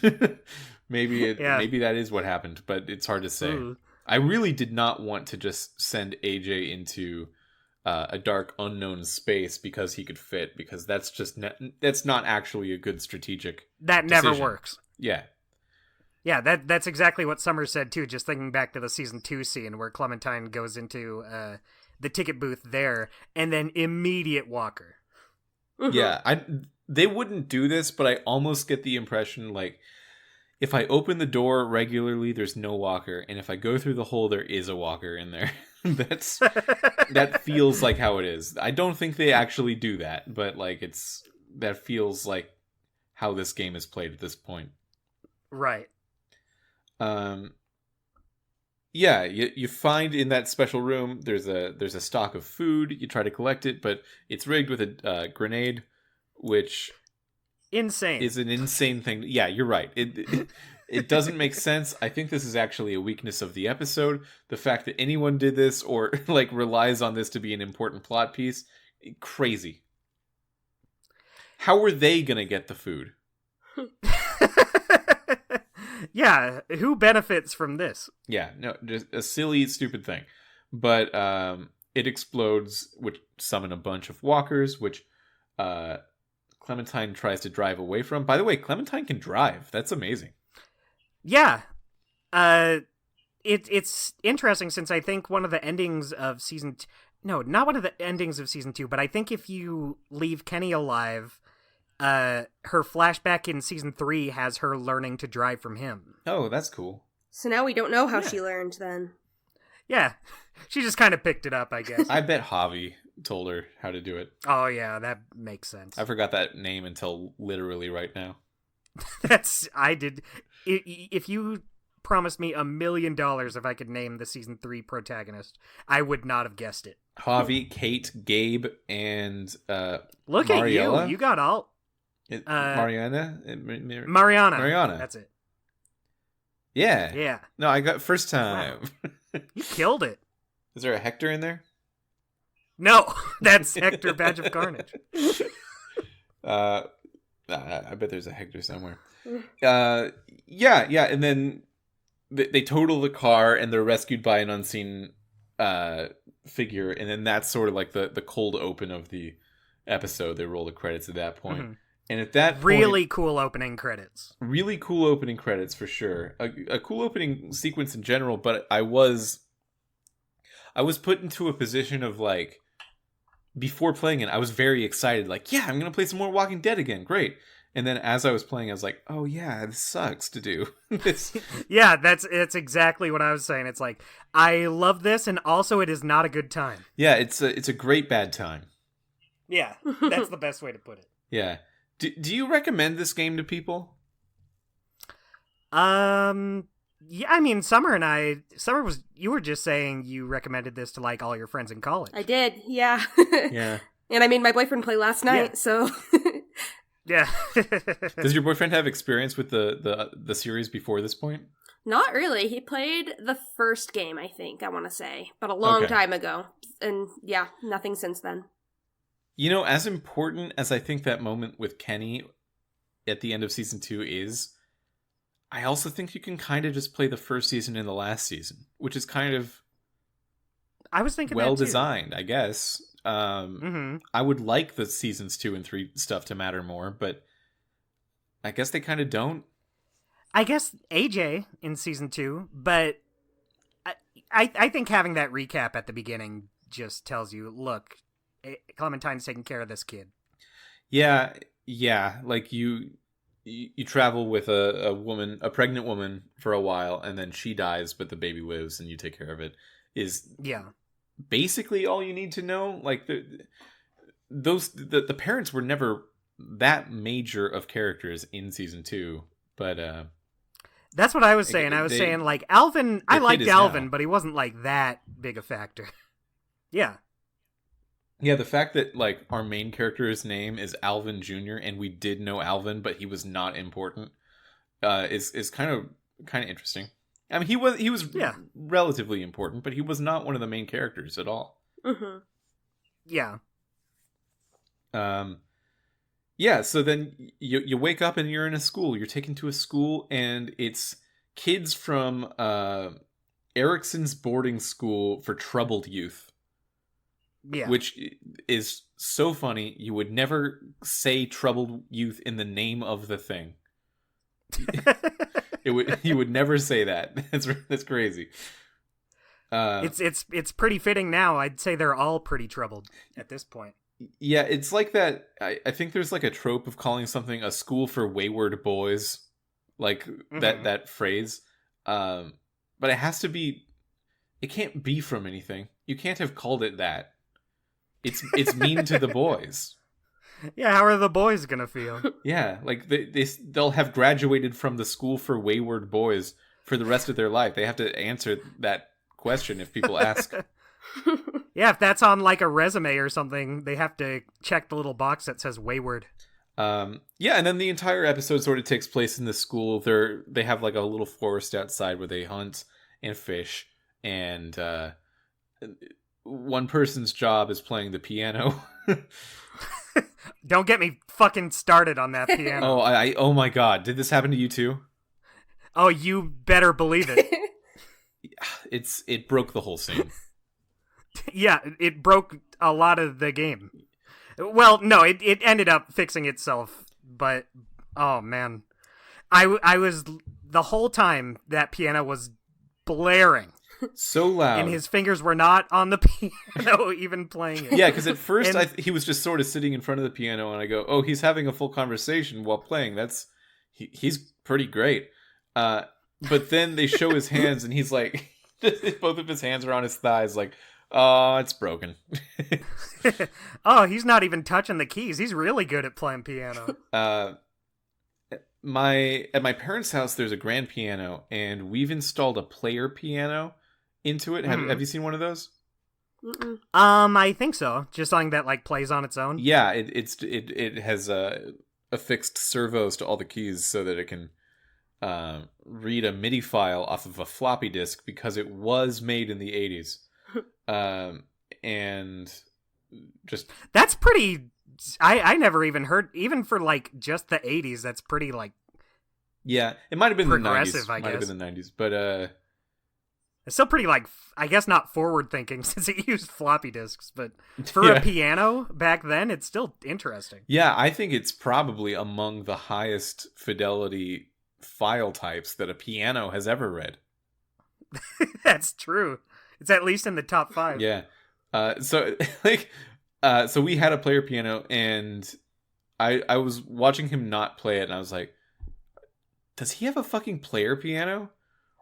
maybe that is what happened, but it's hard to say. Ooh. I really did not want to just send AJ into a dark unknown space because he could fit, because that's just that's not actually a good strategic that decision. Never works. Yeah that's exactly what Summer said too, just thinking back to the season 2 scene where Clementine goes into the ticket booth there and then immediate walker. Yeah, they wouldn't do this, but I almost get the impression, like, if I open the door regularly, there's no walker, and if I go through the hole, there is a walker in there. That feels like how it is. I don't think they actually do that, but like that feels like how this game is played at this point. Right. Yeah, you find in that special room there's a stock of food. You try to collect it, but it's rigged with a grenade, which insane is an insane thing. Yeah, you're right. It doesn't make sense. I think this is actually a weakness of the episode. The fact that anyone did this or like relies on this to be an important plot piece, crazy. How were they going to get the food? Yeah, who benefits from this? Yeah, no, just a silly, stupid thing. But it explodes, which summon a bunch of walkers, which Clementine tries to drive away from. By the way, Clementine can drive. That's amazing. Yeah. It's interesting since I think one of the endings of season... No, not one of the endings of season 2, but I think if you leave Kenny alive... her flashback in season 3 has her learning to drive from him. Oh, that's cool. So now we don't know how she learned then. Yeah, she just kind of picked it up, I guess. I bet Javi told her how to do it. Oh yeah, that makes sense. I forgot that name until literally right now. If you promised me $1 million if I could name the season 3 protagonist, I would not have guessed it. Javi, Kate, Gabe, and Look Mariella? at you! You got all. Mariana? Mariana. That's it. Yeah. Yeah. No, I got first time. Wow. You killed it. Is there a Hector in there? No, that's Hector Badge of Carnage. I bet there's a Hector somewhere. Yeah, and then they total the car and they're rescued by an unseen figure, and then that's sort of like the cold open of the episode. They roll the credits at that point. Mm-hmm. And at that point, really cool opening credits. Really cool opening credits for sure. A cool opening sequence in general, but I was put into a position of like, before playing it, I was very excited. Like, yeah, I'm going to play some more Walking Dead again. Great. And then as I was playing, I was like, oh yeah, this sucks to do. Yeah, it's exactly what I was saying. It's like, I love this, and also it is not a good time. Yeah, it's a great bad time. Yeah, that's the best way to put it. Yeah. Do you recommend this game to people? Yeah, I mean, you were just saying you recommended this to like all your friends in college. I did, yeah. Yeah. And I made my boyfriend play last night, so... Yeah. Does your boyfriend have experience with the series before this point? Not really. He played the first game, I think, I want to say, but a long time ago. And yeah, nothing since then. You know, as important as I think that moment with Kenny at the end of season 2 is, I also think you can kind of just play the first season and the last season, which is kind of I was thinking well that too. designed, I guess. I would like the seasons 2 and 3 stuff to matter more, but I guess they kind of don't. I guess AJ in season 2, but I think having that recap at the beginning just tells you, look, Clementine's taking care of this kid. Yeah. Like you travel with a pregnant woman for a while, and then she dies, but the baby lives, and you take care of it. Is basically all you need to know. Like the parents were never that major of characters in season 2, but that's what I was saying. I was saying like Alvin. I liked Alvin, but he wasn't like that big a factor. Yeah. Yeah, the fact that like our main character's name is Alvin Jr. and we did know Alvin, but he was not important, is kind of interesting. I mean, he was relatively important, but he was not one of the main characters at all. Mm-hmm. Yeah. Yeah. So then you wake up and you're in a school. You're taken to a school, and it's kids from Erickson's boarding school for troubled youth. Yeah. Which is so funny. You would never say troubled youth in the name of the thing. You would never say that. That's crazy. It's pretty fitting now. I'd say they're all pretty troubled at this point. Yeah, it's like that. I think there's like a trope of calling something a school for wayward boys, like that phrase. But it has to be. It can't be from anything. You can't have called it that. It's mean to the boys. Yeah, how are the boys gonna feel? Yeah, like they'll have graduated from the school for wayward boys for the rest of their life. They have to answer that question if people ask. Yeah, if that's on like a resume or something, they have to check the little box that says wayward. Yeah, and then the entire episode sort of takes place in the school. They have like a little forest outside where they hunt and fish, and one person's job is playing the piano. Don't get me fucking started on that piano. Oh my god, did this happen to you too? Oh, you better believe it. It broke the whole scene. Yeah, it broke a lot of the game. Well, no, it ended up fixing itself, but oh man, I was the whole time that piano was blaring. So loud. And his fingers were not on the piano, even playing it. Yeah, because at first he was just sort of sitting in front of the piano, and I go, "Oh, he's having a full conversation while playing. He's pretty great." But then they show his hands, and he's like, both of his hands are on his thighs, like, "Oh, it's broken." Oh, he's not even touching the keys. He's really good at playing piano. At my parents' house, there's a grand piano, and we've installed a player piano into it. Have you seen one of those? Mm-mm. I think so. Just something that like plays on its own. Yeah, it has affixed servos to all the keys so that it can read a MIDI file off of a floppy disk because it was made in the 80s. And just that's pretty. I never even heard, even for like just the 80s. That's pretty like. Yeah, it might have been the 90s. I guess. Might have been the 90s, but it's still pretty like, I guess not forward thinking since it used floppy disks, but for a piano back then, it's still interesting. Yeah, I think it's probably among the highest fidelity file types that a piano has ever read. That's true. It's at least in the top 5. Yeah. So we had a player piano, and I was watching him not play it, and I was like, does he have a fucking player piano?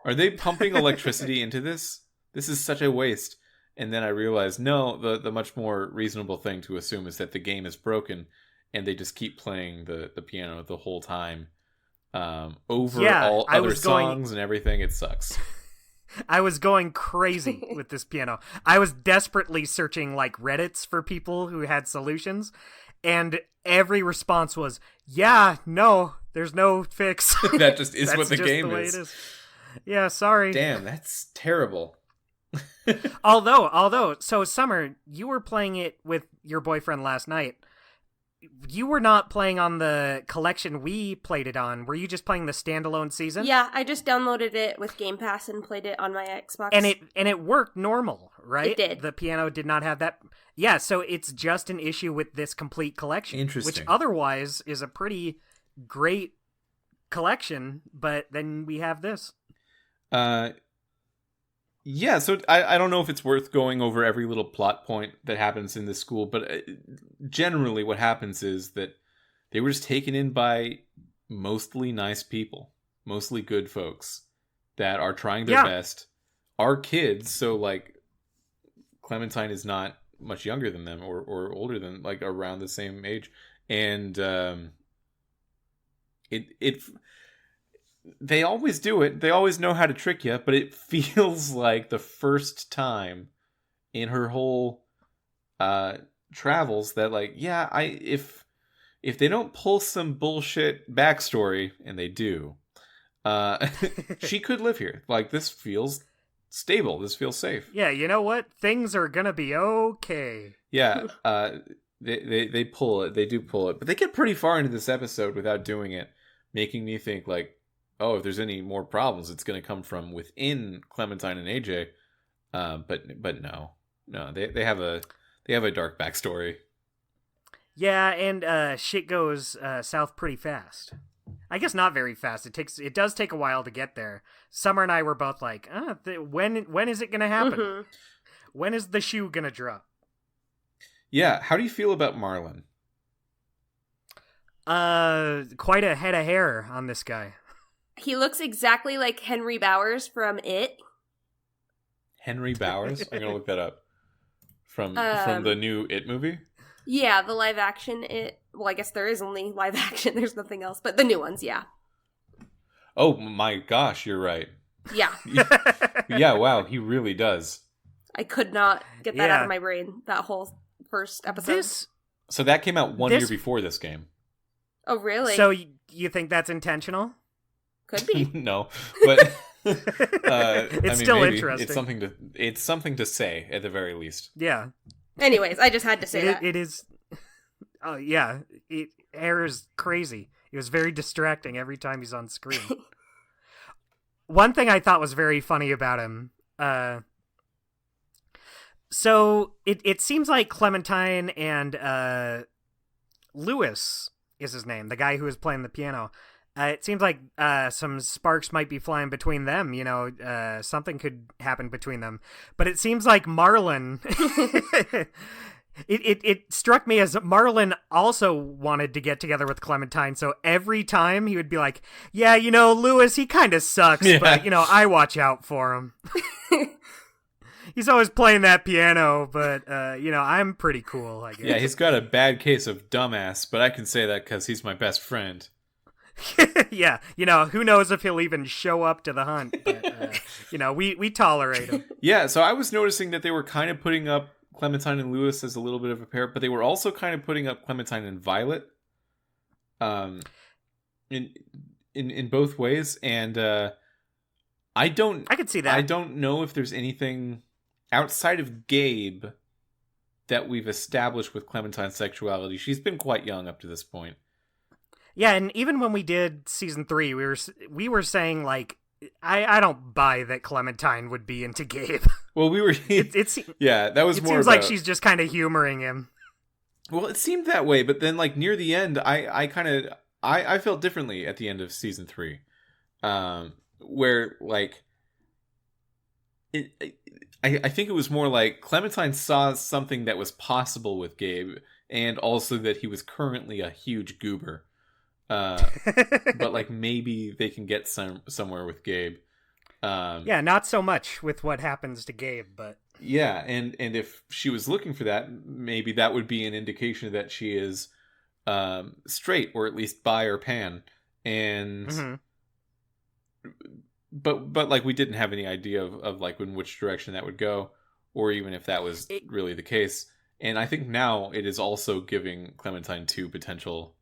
Are they pumping electricity into this? This is such a waste. And then I realized, no, the much more reasonable thing to assume is that the game is broken, and they just keep playing the piano the whole time over all other songs and everything. It sucks. I was going crazy with this piano. I was desperately searching like Reddits for people who had solutions, and every response was, yeah, no, there's no fix. That just is what the game is. Yeah, sorry. Damn, that's terrible. Although, so Summer, you were playing it with your boyfriend last night. You were not playing on the collection we played it on. Were you just playing the standalone season? Yeah, I just downloaded it with Game Pass and played it on my Xbox. And it worked normal, right? It did. The piano did not have that. Yeah, so it's just an issue with this complete collection. Interesting. Which otherwise is a pretty great collection, but then we have this. Yeah, so I don't know if it's worth going over every little plot point that happens in this school, but generally what happens is that they were just taken in by mostly nice people, mostly good folks that are trying their best, are kids, so like Clementine is not much younger than them or older than, like around the same age, and they always do it. They always know how to trick you, but it feels like the first time in her whole travels that, like, yeah, if they don't pull some bullshit backstory, and they do, she could live here. Like, this feels stable. This feels safe. Yeah, you know what? Things are gonna be okay. Yeah, they pull it. They do pull it, but they get pretty far into this episode without doing it, making me think like, oh, if there's any more problems, it's going to come from within Clementine and AJ. But no, they have a dark backstory. Yeah, and shit goes south pretty fast. I guess not very fast. It does take a while to get there. Summer and I were both like, when is it going to happen? Mm-hmm. When is the shoe going to drop? Yeah, how do you feel about Marlon? Quite a head of hair on this guy. He looks exactly like Henry Bowers from It. Henry Bowers? I'm gonna look that up. From the new It movie? Yeah, the live action It. Well, I guess there is only live action. There's nothing else. But the new ones, yeah. Oh my gosh, you're right. Yeah. Yeah, wow, he really does. I could not get that out of my brain, that whole first episode. So that came out one year before this game. Oh, really? So you think that's intentional? Could be. No, but It's mean, still maybe. interesting. It's something to say at the very least. Yeah. Anyways, I just had to say that. It is. Oh yeah, Air is crazy. It was very distracting every time he's on screen. One thing I thought was very funny about him. So it seems like Clementine and Lewis is his name, the guy who was playing the piano. It seems like some sparks might be flying between them. You know, something could happen between them. But it seems like Marlon. It struck me as Marlon also wanted to get together with Clementine, so every time he would be like, yeah, you know, Lewis, he kind of sucks, but, you know, I watch out for him. He's always playing that piano, but, you know, I'm pretty cool, I guess. Yeah, he's got a bad case of dumbass, but I can say that because he's my best friend. Yeah, you know, who knows if he'll even show up to the hunt, but, you know, we tolerate him. Yeah, so I was noticing that they were kind of putting up Clementine and Lewis as a little bit of a pair, but they were also kind of putting up Clementine and Violet, in both ways, and I could see that. I don't know if there's anything outside of Gabe that we've established with Clementine's sexuality. She's been quite young up to this point. Yeah, and even when we did season 3, we were saying like, I don't buy that Clementine would be into Gabe. Well, we were. Yeah, that was it more. Seems like she's just kind of humoring him. Well, it seemed that way, but then like near the end, I felt differently at the end of season 3, where like I think it was more like Clementine saw something that was possible with Gabe, and also that he was currently a huge goober. But like maybe they can get somewhere with Gabe. Yeah, not so much with what happens to Gabe, but yeah, and if she was looking for that, maybe that would be an indication that she is straight, or at least bi or pan. And but like we didn't have any idea of like in which direction that would go, or even if that was really the case. And I think now it is also giving Clementine 2 potential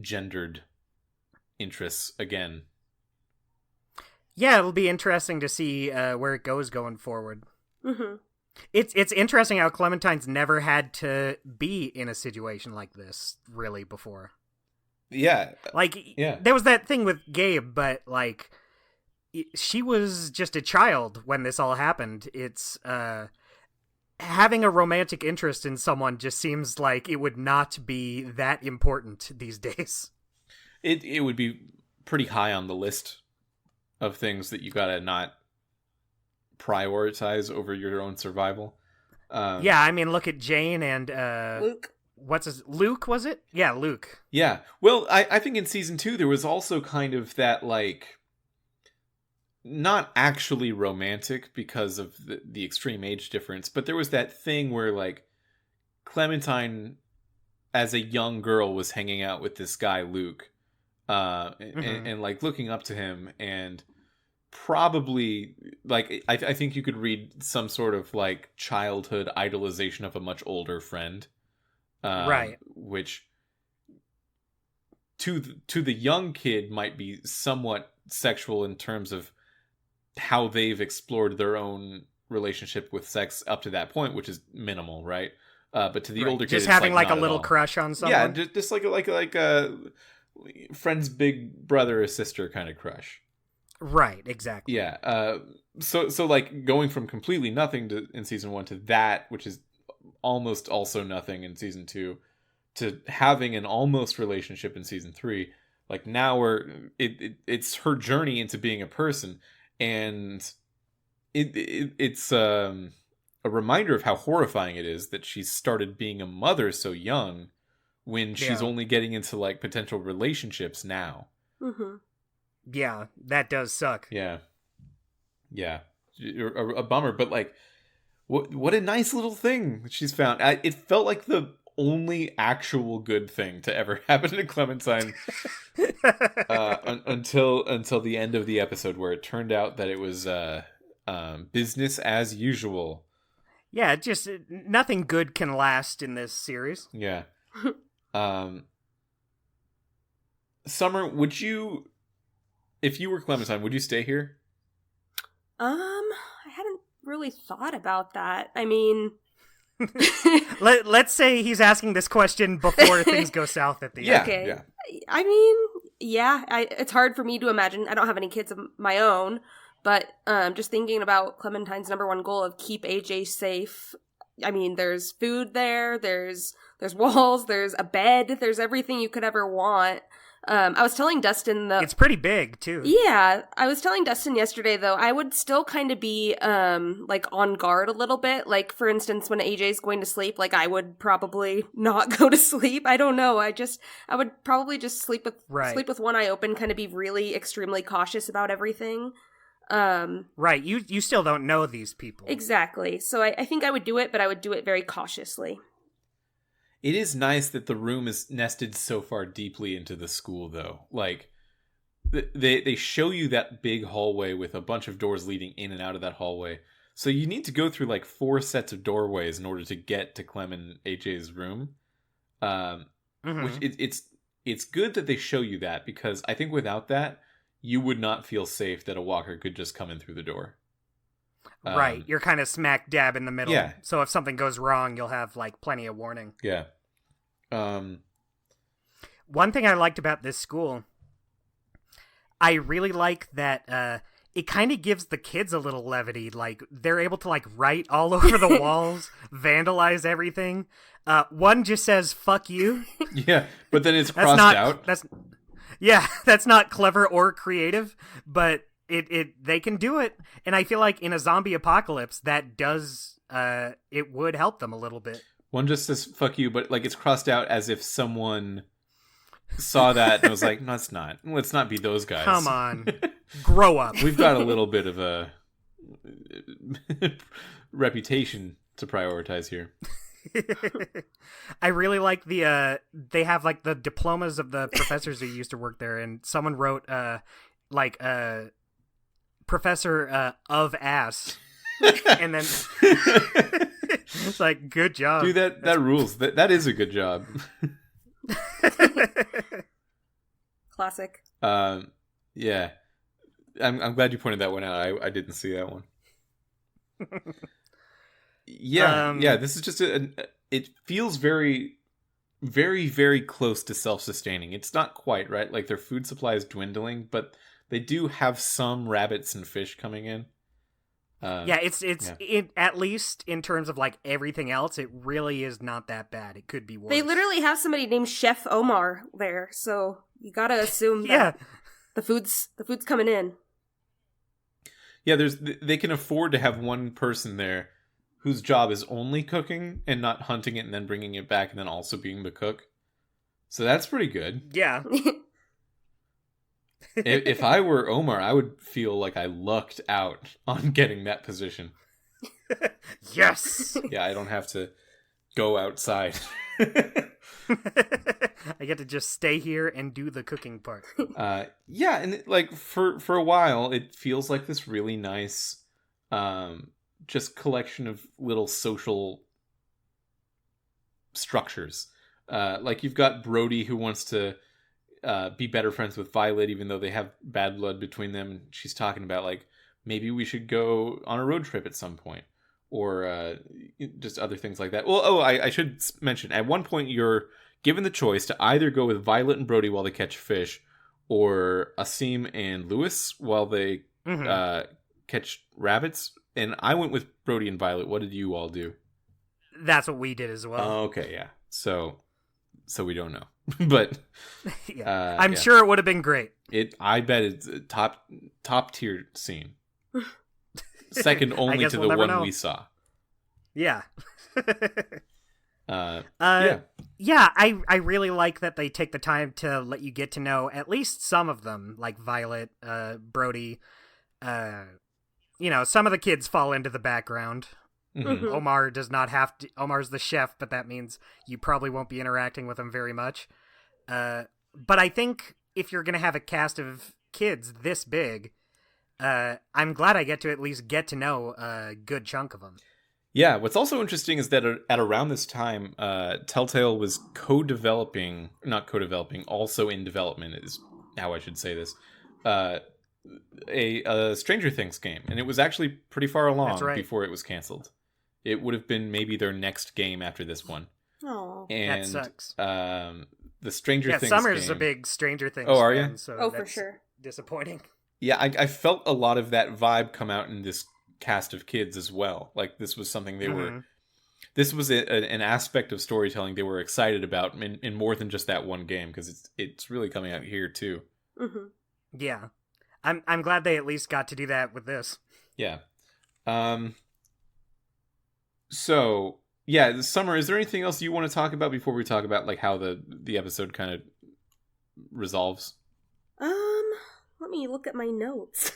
gendered interests again. Yeah, it'll be interesting to see where it goes going forward. Mm-hmm. It's interesting how Clementine's never had to be in a situation like this really before. Yeah, like yeah. There was that thing with Gabe, but like she was just a child when this all happened. It's having a romantic interest in someone just seems like it would not be that important these days. It would be pretty high on the list of things that you gotta not prioritize over your own survival. Yeah, I mean, look at Jane and Luke. Luke, was it? Yeah, Luke. Yeah. Well, I think in season 2 there was also kind of that, like, not actually romantic because of the extreme age difference, but there was that thing where, like, Clementine as a young girl was hanging out with this guy Luke, and like looking up to him, and probably like I think you could read some sort of like childhood idolization of a much older friend, right? Which to the young kid might be somewhat sexual in terms of how they've explored their own relationship with sex up to that point, which is minimal, right? But to the older kid, just it's having like a not little crush on someone. Yeah, just like a friend's big brother or sister kind of crush. Right, exactly. Yeah. So like going from completely nothing in season 1 to that, which is almost also nothing in season 2, to having an almost relationship in season 3. Like now it's her journey into being a person, and it's a reminder of how horrifying it is that she started being a mother so young, when she's only getting into like potential relationships now. Mm-hmm. Yeah, that does suck. Yeah, a bummer. But like, what a nice little thing she's found. It felt like the only actual good thing to ever happen to Clementine until the end of the episode, where it turned out that it was business as usual. Yeah, just nothing good can last in this series. Yeah. Summer, would you, if you were Clementine, would you stay here? I hadn't really thought about that. I mean, Let's say he's asking this question before things go south at the Yeah. end. okay. I mean, yeah, it's hard for me to imagine. I don't have any kids of my own, but just thinking about Clementine's number one goal of keep AJ safe. I mean, there's food there, there's walls, there's a bed, there's everything you could ever want. I was telling Dustin It's pretty big, too. Yeah, I was telling Dustin yesterday, though, I would still kind of be, like, on guard a little bit. Like, for instance, when AJ's going to sleep, like, I would probably not go to sleep. I don't know. I would probably just sleep with one eye open, kind of be really extremely cautious about everything. Right, you still don't know these people. Exactly. So I think I would do it, but I would do it very cautiously. It is nice that the room is nested so far deeply into the school, though. Like, they show you that big hallway with a bunch of doors leading in and out of that hallway. So you need to go through, like, 4 sets of doorways in order to get to Clem and AJ's room. Which it's good that they show you that, because I think without that, you would not feel safe that a walker could just come in through the door. Right, you're kind of smack dab in the middle. Yeah. So if something goes wrong, you'll have, like, plenty of warning. Yeah. One thing I liked about this school, I really like that it kind of gives the kids a little levity. Like, they're able to, like, write all over the walls, vandalize everything. One just says, fuck you. Yeah, but then it's crossed out. That's not clever or creative, but they can do it. And I feel like in a zombie apocalypse, that does, it would help them a little bit. One just says, fuck you, but, like, it's crossed out as if someone saw that and was like, no, it's not. Let's not be those guys. Come on. Grow up. We've got a little bit of a reputation to prioritize here. I really like they have, like, the diplomas of the professors who used to work there, and someone wrote, professor of ass. And then it's like, good job. Dude, that rules. That is a good job. Classic. Yeah. I'm glad you pointed that one out. I didn't see that one. Yeah, this is just it feels very, very, very close to self-sustaining. It's not quite, right? Like, their food supply is dwindling, but they do have some rabbits and fish coming in. It's at least in terms of, like, everything else, it really is not that bad. It could be worse. They literally have somebody named Chef Omar there, so you gotta assume that the food's coming in. Yeah, they can afford to have one person there whose job is only cooking and not hunting it and then bringing it back and then also being the cook. So that's pretty good. Yeah. If I were Omar, I would feel like I lucked out on getting that position. Yes! Yeah, I don't have to go outside. I get to just stay here and do the cooking part. Yeah, and like for a while, it feels like this really nice, just collection of little social structures. Like, you've got Brody, who wants to be better friends with Violet, even though they have bad blood between them. She's talking about, like, maybe we should go on a road trip at some point, or just other things like that. Well, I should mention, at one point you're given the choice to either go with Violet and Brody while they catch fish, or Asim and Lewis while they catch rabbits. And I went with Brody and Violet. What did you all do? That's what we did as well. Oh, okay, yeah. So we don't know. But yeah. I'm sure it would have been great. I bet it's a top tier scene. Second only to the one we saw. Yeah. Yeah. Yeah, I really like that they take the time to let you get to know at least some of them, like Violet, Brody. Some of the kids fall into the background. Mm-hmm. Omar does not have to. Omar's the chef, but that means you probably won't be interacting with him very much. But I think if you're going to have a cast of kids this big, I'm glad I get to at least get to know a good chunk of them. Yeah, what's also interesting is that at around this time, Telltale was not co-developing, also in development is how I should say this, uh, a Stranger Things game, and it was actually pretty far That's along right. before it was canceled. It would have been maybe their next game after this one. Oh. That And sucks. the Stranger Things Summer's game. a big Stranger Things Oh, are fan, you? so Oh, for that's sure. disappointing. Yeah, I felt a lot of that vibe come out in this cast of kids as well. Like this was something they were. This was an aspect of storytelling they were excited about in more than just that one game, because it's really coming out here too. Mm-hmm. Yeah. I'm glad they at least got to do that with this. Yeah. So yeah, this summer. Is there anything else you want to talk about before we talk about like how the episode kind of resolves? Let me look at my notes.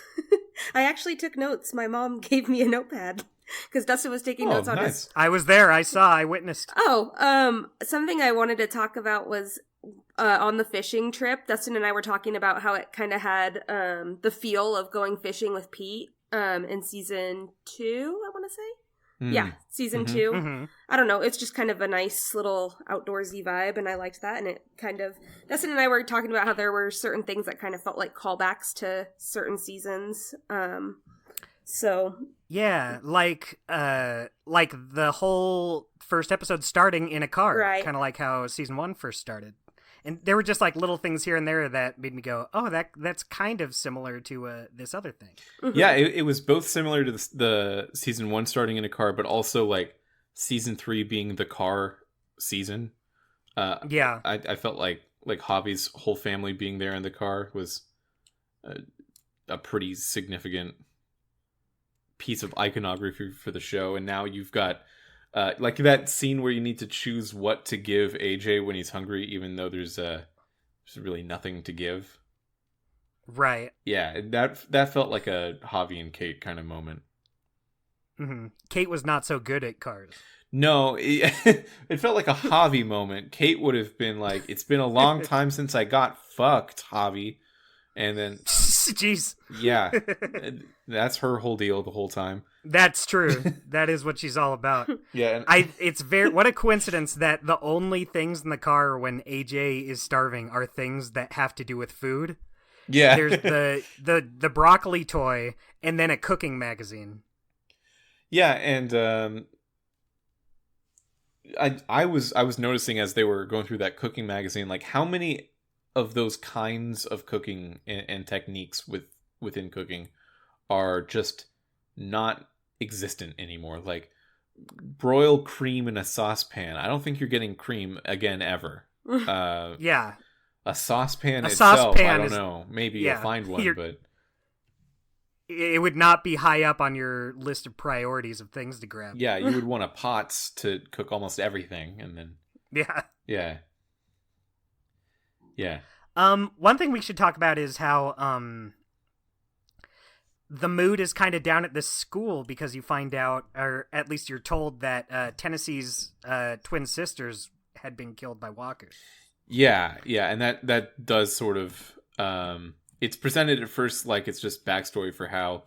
I actually took notes. My mom gave me a notepad because Dustin was taking notes on his. I was there. I witnessed. Oh, something I wanted to talk about was on the fishing trip. Dustin and I were talking about how it kind of had the feel of going fishing with Pete in season 2, I want to say. Yeah, season 2. Mm-hmm. I don't know. It's just kind of a nice little outdoorsy vibe, and I liked that. And it kind of Dustin and I were talking about how there were certain things that kind of felt like callbacks to certain seasons. So Yeah, like the whole first episode starting in a car, Right. kind of like how season 1 first started. And there were just like little things here and there that made me go, "Oh, that's kind of similar to this other thing." mhm. Yeah, it was both similar to the season 1 starting in a car, but also like season 3 being the car season. Yeah, I felt like Javi's whole family being there in the car was a pretty significant piece of iconography for the show. And now you've got like that scene where you need to choose what to give AJ when he's hungry, even though there's really nothing to give. right. Yeah, that felt like a Javi and Kate kind of moment. Mm-hmm. Kate was not so good at cars. No, it felt like a Javi moment. Kate would have been like, "It's been a long time since I got fucked, Javi," and then Jeez, yeah, that's her whole deal the whole time. that's true. That is what she's all about. Yeah, and It's very what a coincidence that the only things in the car when AJ is starving are things that have to do with food. yeah, There's the broccoli toy and then a cooking magazine. yeah, and I was noticing as they were going through that cooking magazine, like how many of those kinds of cooking and techniques within cooking are just not existent anymore. Like broil cream in a saucepan. I don't think you're getting cream again ever. Yeah, A saucepan A itself, saucepan I don't is- know. Maybe yeah, you'll find one, you're- but it would not be high up on your list of priorities of things to grab. yeah, you would want a pots to cook almost everything, and then Yeah. yeah. One thing we should talk about is how the mood is kind of down at this school because you find out, or at least you're told, that Tennessee's twin sisters had been killed by walkers. Yeah, and that does sort of it's presented at first like it's just backstory for how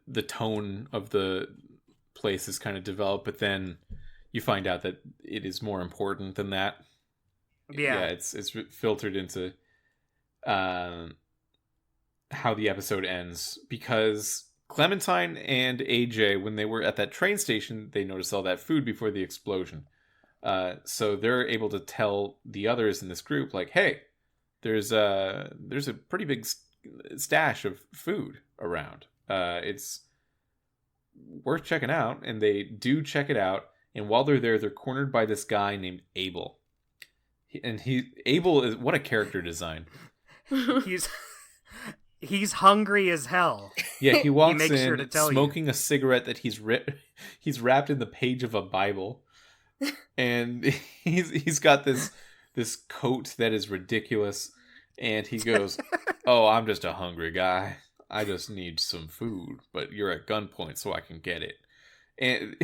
the tone of the place is kind of developed, but then you find out that it is more important than that. Yeah. It's filtered into how the episode ends, because Clementine and AJ, when they were at that train station, they noticed all that food before the explosion. So they're able to tell the others in this group, like, hey, there's a pretty big stash of food around. It's worth checking out. And they do check it out. And while they're there, they're cornered by this guy named Abel. Abel is, what a character design. He's hungry as hell. Yeah, he walks makes in sure to tell you. smoking a cigarette that he's wrapped in the page of a Bible. And he's got this coat that is ridiculous, and he goes, "Oh, I'm just a hungry guy. I just need some food, but you're at gunpoint, so I can get it." And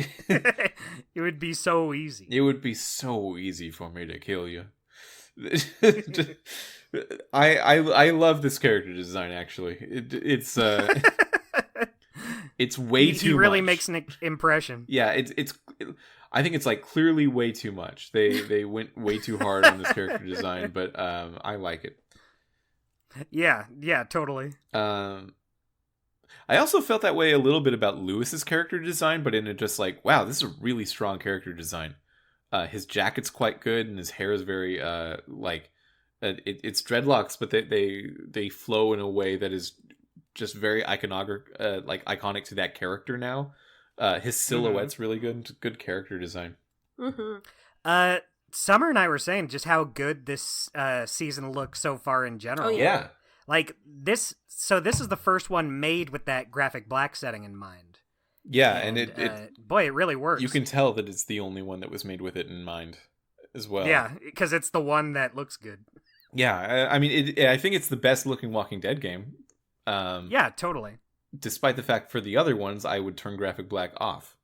It would be so easy. it would be so easy for me to kill you. I love this character design. Actually, it's It's way he too really much. makes an impression. Yeah, I think it's like clearly way too much. They went way too hard on this character design, but I like it. Yeah, totally. I also felt that way a little bit about Lewis's character design, but in a just like, wow, this is a really strong character design. His jacket's quite good, and his hair is very it's dreadlocks, but they flow in a way that is just very iconic to that character now. His silhouette's really good. Good character design. Mm-hmm. Summer and I were saying just how good this season looks so far in general. Oh, yeah. Like this is the first one made with that graphic black setting in mind. Yeah, and it boy, it really works. You can tell that it's the only one that was made with it in mind as well. Yeah, because it's the one that looks good. Yeah, I mean, I think it's the best looking Walking Dead game. Yeah, totally. Despite the fact for the other ones, I would turn graphic black off.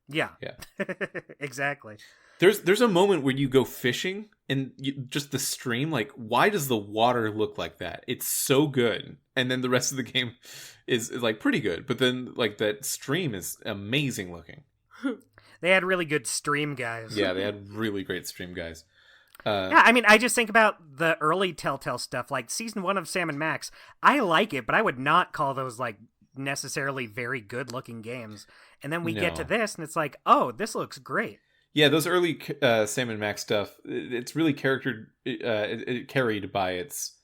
Yeah. Yeah. Exactly. There's a moment where you go fishing and just the stream, like, why does the water look like that? It's so good. And then the rest of the game is like pretty good. But then like that stream is amazing looking. They had really good stream guys. Yeah, they had really great stream guys. Yeah, I mean, I just think about the early Telltale stuff, like season 1 of Sam and Max. I like it, but I would not call those like necessarily very good looking games. And then we get to this, and it's like, oh, this looks great. Yeah, those early Sam and Max stuff, it's really carried by its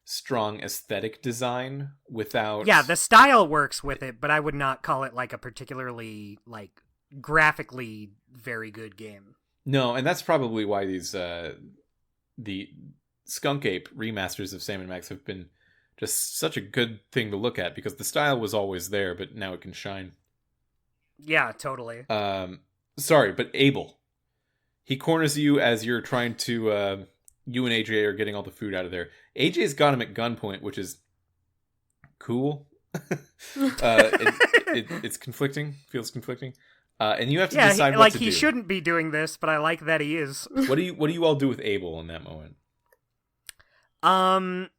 strong aesthetic design without... Yeah, the style works with it, but I would not call it like a particularly like graphically very good game. No, and that's probably why these the Skunk Ape remasters of Sam and Max have been just such a good thing to look at, because the style was always there, but now it can shine. Yeah, totally. Sorry, but Abel. He corners you as you're trying to... you and AJ are getting all the food out of there. AJ's got him at gunpoint, which is cool. It's conflicting. Feels conflicting. And you have to decide what to do. He shouldn't be doing this, but I like that he is. What do you all do with Abel in that moment?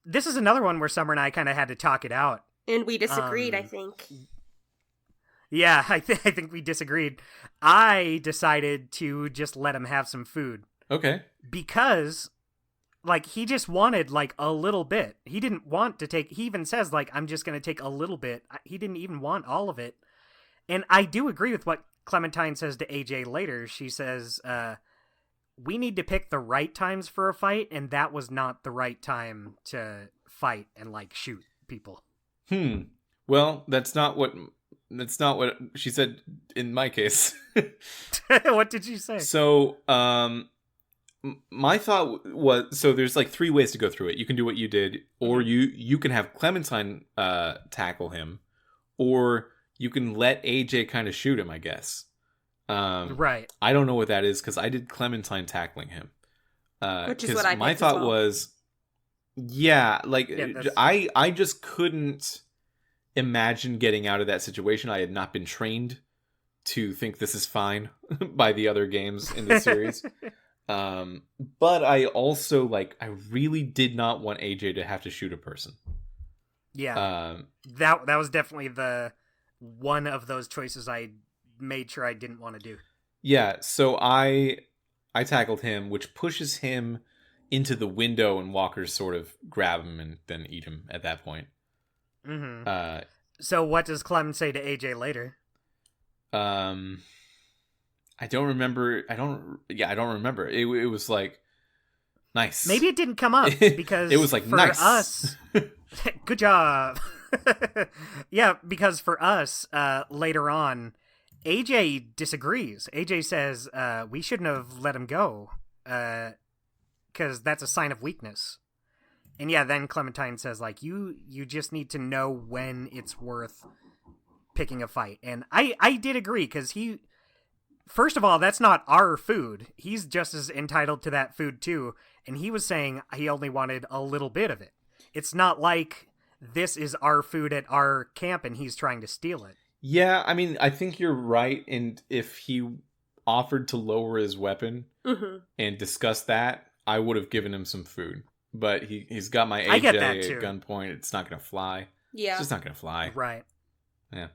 This is another one where Summer and I kind of had to talk it out. And we disagreed, I think. Yeah, I think we disagreed. I decided to just let him have some food. Okay. Because, like, he just wanted, like, a little bit. He didn't want to take... He even says, like, I'm just going to take a little bit. He didn't even want all of it. And I do agree with what Clementine says to AJ later. She says, we need to pick the right times for a fight, and that was not the right time to fight and, like, shoot people. Well, that's not what she said in my case. What did you say? So, my thought was, so there's like 3 ways to go through it. You can do what you did, or you can have Clementine tackle him, or you can let AJ kind of shoot him, I guess. Right. I don't know what that is, because I did Clementine tackling him. Which is what I my picked thought as well. was, I just couldn't imagine getting out of that situation. I had not been trained to think this is fine by the other games in the series. But I also, like, I really did not want AJ to have to shoot a person. Yeah. That was definitely the one of those choices I made sure I didn't want to do. Yeah, so I tackled him, which pushes him into the window, and walkers sort of grab him and then eat him at that point. Mm-hmm. So what does Clem say to AJ later? I don't remember. I don't remember. It was like, nice. Maybe it didn't come up because it was like, for nice. Us, good job. Yeah, because for us, later on, AJ disagrees. AJ says, we shouldn't have let him go, because that's a sign of weakness. And yeah, then Clementine says, like, you just need to know when it's worth picking a fight. And I did agree, because first of all, that's not our food. He's just as entitled to that food, too. And he was saying he only wanted a little bit of it. It's not like this is our food at our camp and he's trying to steal it. Yeah, I mean, I think you're right. And if he offered to lower his weapon and discuss that, I would have given him some food. But he's got my AJ at gunpoint. It's not going to fly. Yeah. It's just not going to fly. Right. Yeah.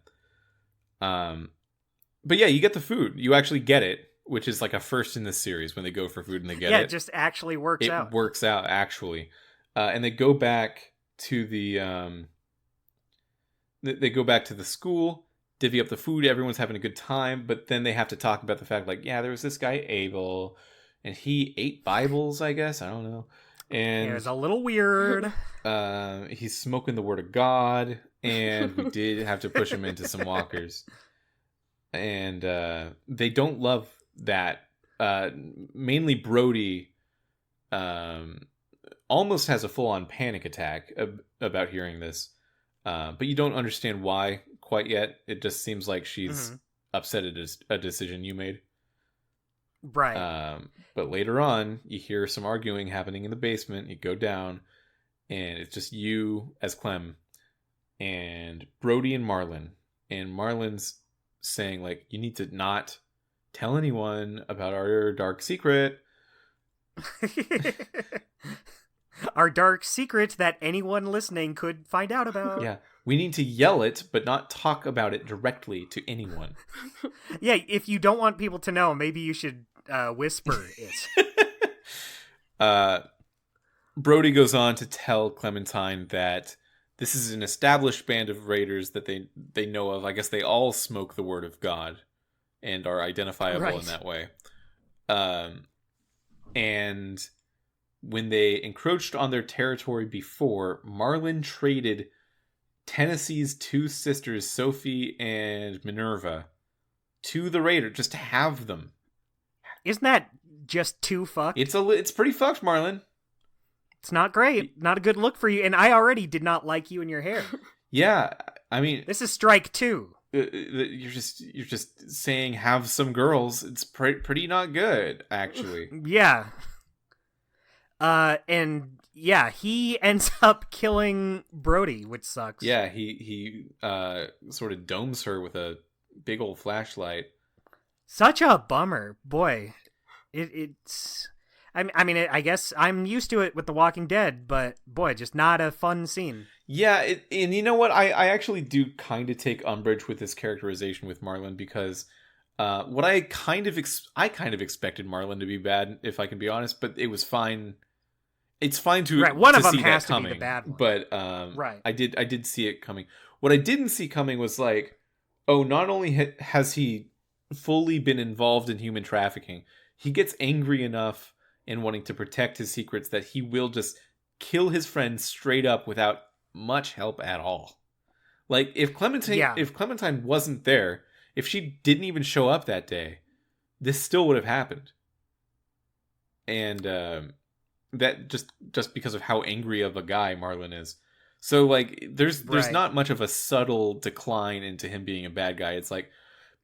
But yeah, you get the food. You actually get it, which is like a first in this series when they go for food and they get it. Yeah, it just actually works out. It works out, actually. And they go back to they go back to the school, divvy up the food, everyone's having a good time, but then they have to talk about the fact, like, yeah, there was this guy, Abel, and he ate Bibles, I guess, I don't know. And it was a little weird. He's smoking the word of God, and we did have to push him into some walkers. And they don't love that. Mainly Brody almost has a full-on panic attack about hearing this. But you don't understand why quite yet. It just seems like she's upset at a decision you made. Right. But later on, you hear some arguing happening in the basement. You go down, and it's just you as Clem and Brody and Marlon. And Marlon's saying, like, you need to not tell anyone about our dark secret. Our dark secret that anyone listening could find out about. Yeah. We need to yell it, but not talk about it directly to anyone. Yeah, if you don't want people to know, maybe you should whisper it. Brody goes on to tell Clementine that this is an established band of raiders that they know of. I guess they all smoke the word of God and are identifiable in that way. And when they encroached on their territory before, Marlon traded Tennessee's two sisters, Sophie and Minerva, to the raider just to have them. Isn't that just too fucked? It's pretty fucked, Marlon. It's not great. Not a good look for you. And I already did not like you and your hair. Yeah, I mean, this is strike 2. You're just saying have some girls. It's pretty not good, actually. Yeah. And yeah, he ends up killing Brody, which sucks. Yeah, he sort of domes her with a big old flashlight. Such a bummer, boy. It's. I mean, I guess I'm used to it with The Walking Dead, but boy, just not a fun scene. Yeah, and you know what? I actually do kind of take umbrage with this characterization with Marlon because what I kind of expected Marlon to be bad, if I can be honest, but it was fine. It's fine to right. One to of them see has that to coming, be the bad one, but right. I did see it coming. What I didn't see coming was like, oh, not only has he fully been involved in human trafficking, he gets angry enough and wanting to protect his secrets that he will just kill his friend straight up without much help at all. Like if Clementine wasn't there, if she didn't even show up that day, this still would have happened. And that just because of how angry of a guy Marlon is. So like there's not much of a subtle decline into him being a bad guy. It's like,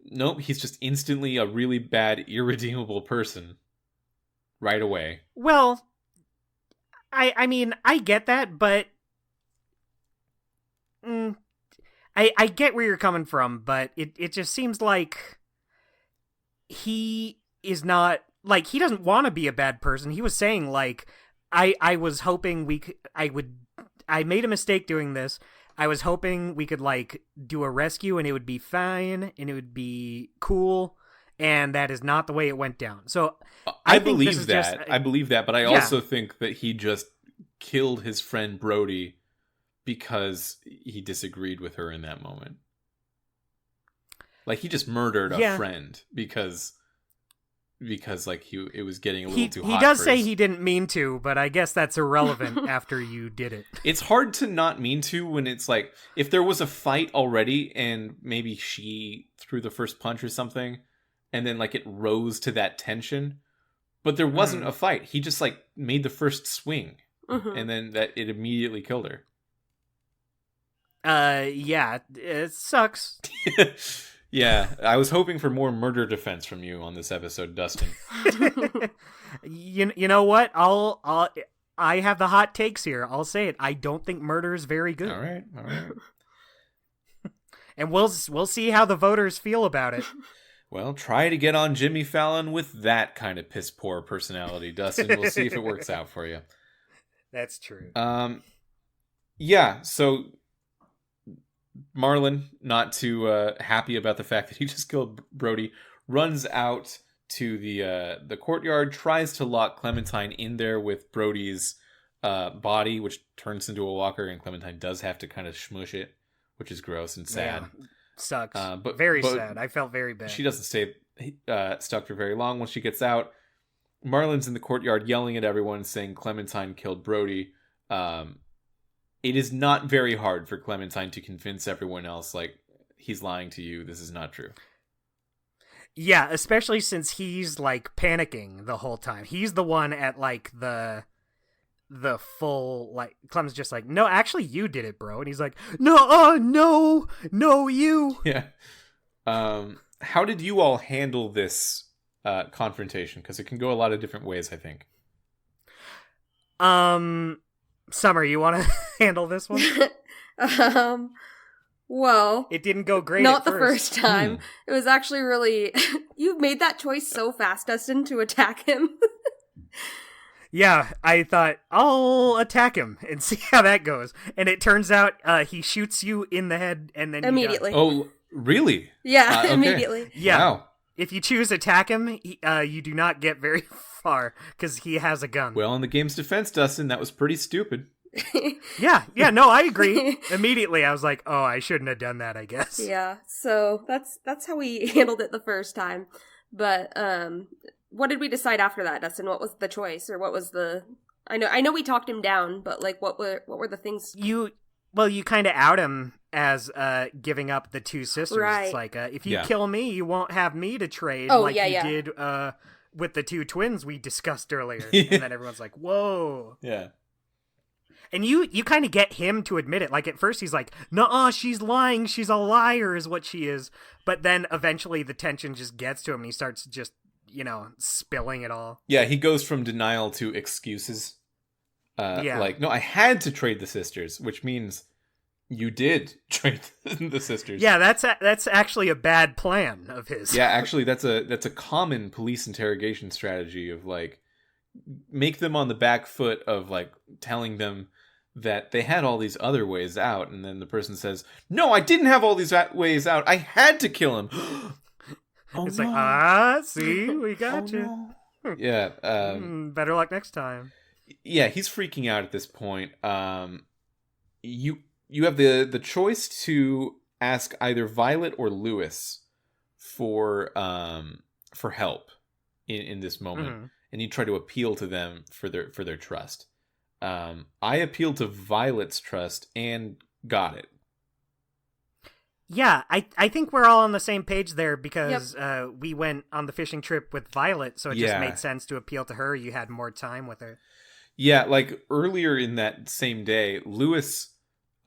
nope, he's just instantly a really bad, irredeemable person. Right away. Well, I mean, I get that, but I get where you're coming from, but it just seems like he is not, like, he doesn't want to be a bad person. He was saying, like, I was hoping I made a mistake doing this. I was hoping we could, like, do a rescue and it would be fine and it would be cool. And that is not the way it went down. So I believe that. I believe that, but I also think that he just killed his friend Brody because he disagreed with her in that moment. Like he just murdered a friend because like it was getting a little too hot. He does say he didn't mean to, but I guess that's irrelevant after you did it. It's hard to not mean to when it's like if there was a fight already and maybe she threw the first punch or something. And then, like, it rose to that tension. But there wasn't a fight. He just, like, made the first swing. And then it immediately killed her. Yeah. It sucks. Yeah. I was hoping for more murder defense from you on this episode, Dustin. You know what? I have the hot takes here. I'll say it. I don't think murder is very good. All right. And we'll see how the voters feel about it. Well, try to get on Jimmy Fallon with that kind of piss-poor personality, Dustin. We'll see if it works out for you. That's true. Yeah, so Marlon, not too happy about the fact that he just killed Brody, runs out to the courtyard, tries to lock Clementine in there with Brody's body, which turns into a walker, and Clementine does have to kind of smush it, which is gross and sad. Yeah, sucks. But very sad. I felt very bad. She doesn't stay stuck for very long. When she gets out, Marlon's in the courtyard yelling at everyone, saying Clementine killed Brody. It is not very hard for Clementine to convince everyone else, like, he's lying to you. This is not true. Yeah, especially since he's, like, panicking the whole time. He's the one at, like, the full, like, Clem's just like, no, actually, you did it, bro. And he's like, no, you. Yeah. How did you all handle this confrontation? Because it can go a lot of different ways, I think. Summer, you want to handle this one? Well, it didn't go great. Not at the first time. It was actually really. You made that choice so fast, Dustin, to attack him. Yeah, I thought I'll attack him and see how that goes, and it turns out he shoots you in the head, and then immediately. Oh, really? Yeah, okay. immediately. Yeah. Wow. If you choose attack him, you do not get very far because he has a gun. Well, in the game's defense, Dustin, that was pretty stupid. Yeah, no, I agree. Immediately, I was like, "Oh, I shouldn't have done that." I guess. Yeah, so that's how we handled it the first time. But what did we decide after that, Dustin? What was the choice, or what was the? I know we talked him down, but like, what were the things? You kind of out him as giving up the two sisters. Right. It's like, if you kill me, you won't have me to trade. Oh, like yeah, you yeah. did with the two twins we discussed earlier. And then everyone's like, "Whoa." Yeah. And you kind of get him to admit it. Like, at first he's like, "Nuh-uh, she's lying. She's a liar is what she is." But then eventually the tension just gets to him and he starts just, spilling it all. Yeah, he goes from denial to excuses. Yeah. Like, no, I had to trade the sisters, which means you did trade the sisters. Yeah, that's actually a bad plan of his. Yeah, actually, that's a common police interrogation strategy of, like, make them on the back foot of, like, telling them that they had all these other ways out, and then the person says, "No, I didn't have all these ways out. I had to kill him." It's like, see, we got you. No. Yeah. Better luck next time. Yeah, he's freaking out at this point. You have the choice to ask either Violet or Lewis for help in this moment. Mm-hmm. And you try to appeal to them for their trust. I appealed to Violet's trust and got it. Yeah, I think we're all on the same page there because we went on the fishing trip with Violet, so it just made sense to appeal to her. You had more time with her. Yeah, like earlier in that same day, Lewis,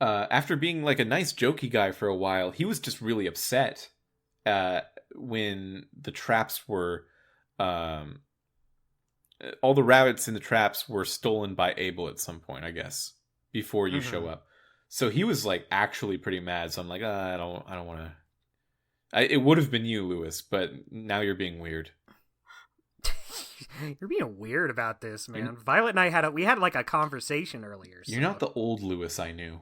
after being like a nice jokey guy for a while, he was just really upset when the traps were... all the rabbits in the traps were stolen by Abel at some point, I guess, before you show up. So he was like actually pretty mad. So I'm like, I don't want to. It would have been you, Lewis, but now you're being weird. You're being weird about this, man. Violet and I had like a conversation earlier. So. You're not the old Lewis I knew.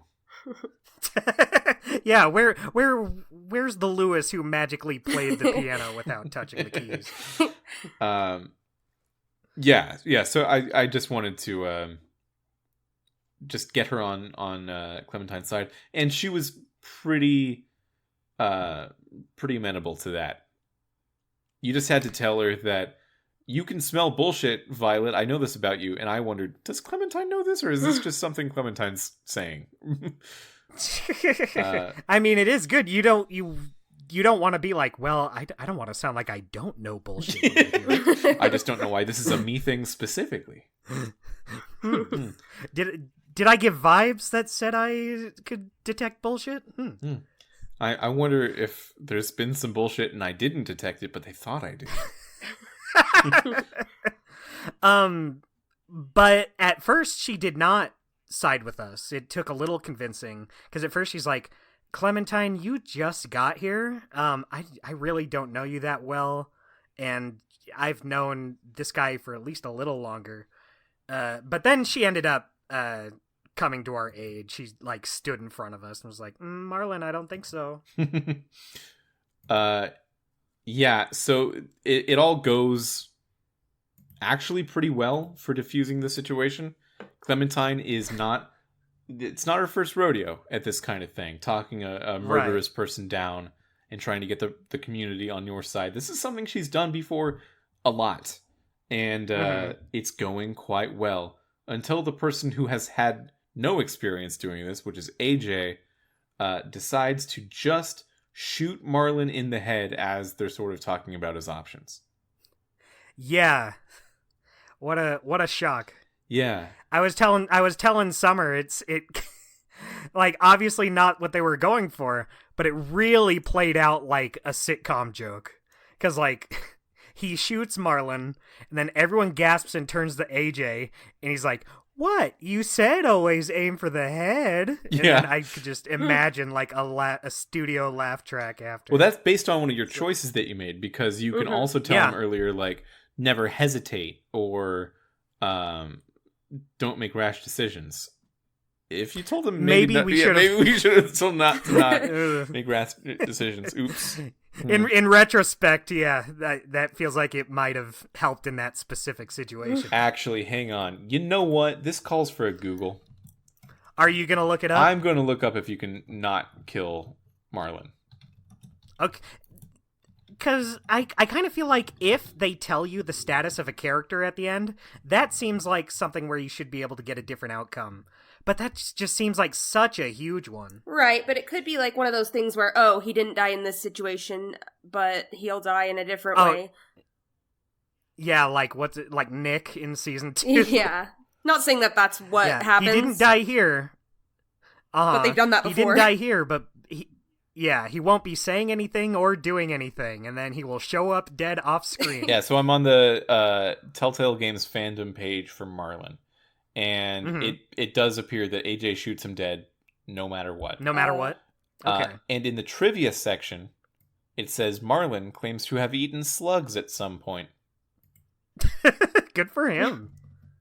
Yeah, where's the Lewis who magically played the piano without touching the keys? Yeah. So I just wanted to just get her on Clementine's side, and she was pretty amenable to that. You just had to tell her that you can smell bullshit, Violet. I know this about you, and I wondered, does Clementine know this, or is this just something Clementine's saying? I mean, it is good. You don't want to be like, well, I don't want to sound like I don't know bullshit. I just don't know why this is a me thing specifically. Did I give vibes that said I could detect bullshit? I wonder if there's been some bullshit and I didn't detect it, but they thought I did. But at first she did not side with us. It took a little convincing because at first she's like, Clementine, you just got here. I really don't know you that well, and I've known this guy for at least a little longer. But then she ended up coming to our aid. She like stood in front of us and was like, Marlin, I don't think so. Yeah, so it all goes actually pretty well for diffusing the situation. Clementine is not, it's not her first rodeo at this kind of thing, talking a murderous person down and trying to get the community on your side. This is something she's done before a lot, and it's going quite well until the person who has had no experience doing this, which is AJ, decides to just shoot Marlin in the head as they're sort of talking about his options. Yeah. What a shock. Yeah. I was telling Summer it like obviously not what they were going for, but it really played out like a sitcom joke. 'Cause like he shoots Marlin and then everyone gasps and turns to AJ and he's like, "What? You said always aim for the head." And yeah. then I could just imagine like a studio laugh track after. Well, that's based on one of your choices that you made, because you can also tell him earlier, like, never hesitate or don't make rash decisions. If you told him maybe we should have told not to make rash decisions. Oops. In retrospect, yeah, that feels like it might have helped in that specific situation. Actually, hang on. You know what? This calls for a Google. Are you going to look it up? I'm going to look up if you can not kill Marlin. Okay. Because I kind of feel like if they tell you the status of a character at the end, that seems like something where you should be able to get a different outcome. But that just seems like such a huge one. Right, but it could be like one of those things where, oh, he didn't die in this situation, but he'll die in a different way. Yeah, like like Nick in season 2. Yeah. Not saying that that's what happens. He didn't die here. But they've done that before. He didn't die here, but he won't be saying anything or doing anything, and then he will show up dead off screen. Yeah, so I'm on the Telltale Games fandom page for Marlin. And it does appear that AJ shoots him dead no matter what. No matter what? Okay. And in the trivia section, it says Marlin claims to have eaten slugs at some point. Good for him.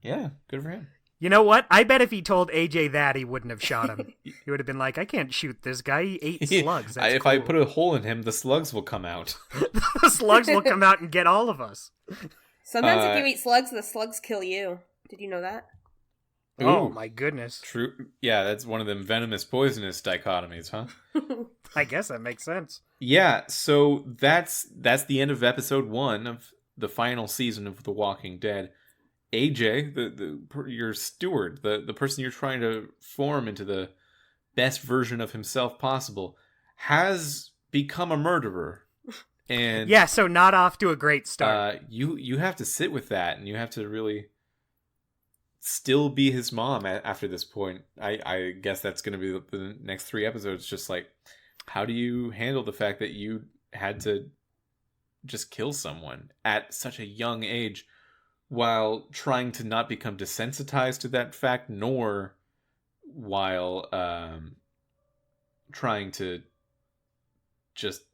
Yeah, good for him. You know what? I bet if he told AJ that, he wouldn't have shot him. He would have been like, I can't shoot this guy. He ate slugs. If cool. I put a hole in him, the slugs will come out. The slugs will come out and get all of us. Sometimes if you eat slugs, the slugs kill you. Did you know that? Ooh, oh my goodness. True. Yeah, that's one of them venomous poisonous dichotomies, huh? I guess that makes sense. Yeah, so that's the end of episode 1 of the final season of The Walking Dead. AJ, your steward, the person you're trying to form into the best version of himself possible, has become a murderer. And yeah, so not off to a great start. You have to sit with that, and you have to really still be his mom after this point. I guess that's going to be the next 3 episodes. Just like, how do you handle the fact that you had to just kill someone at such a young age while trying to not become desensitized to that fact, nor while trying to just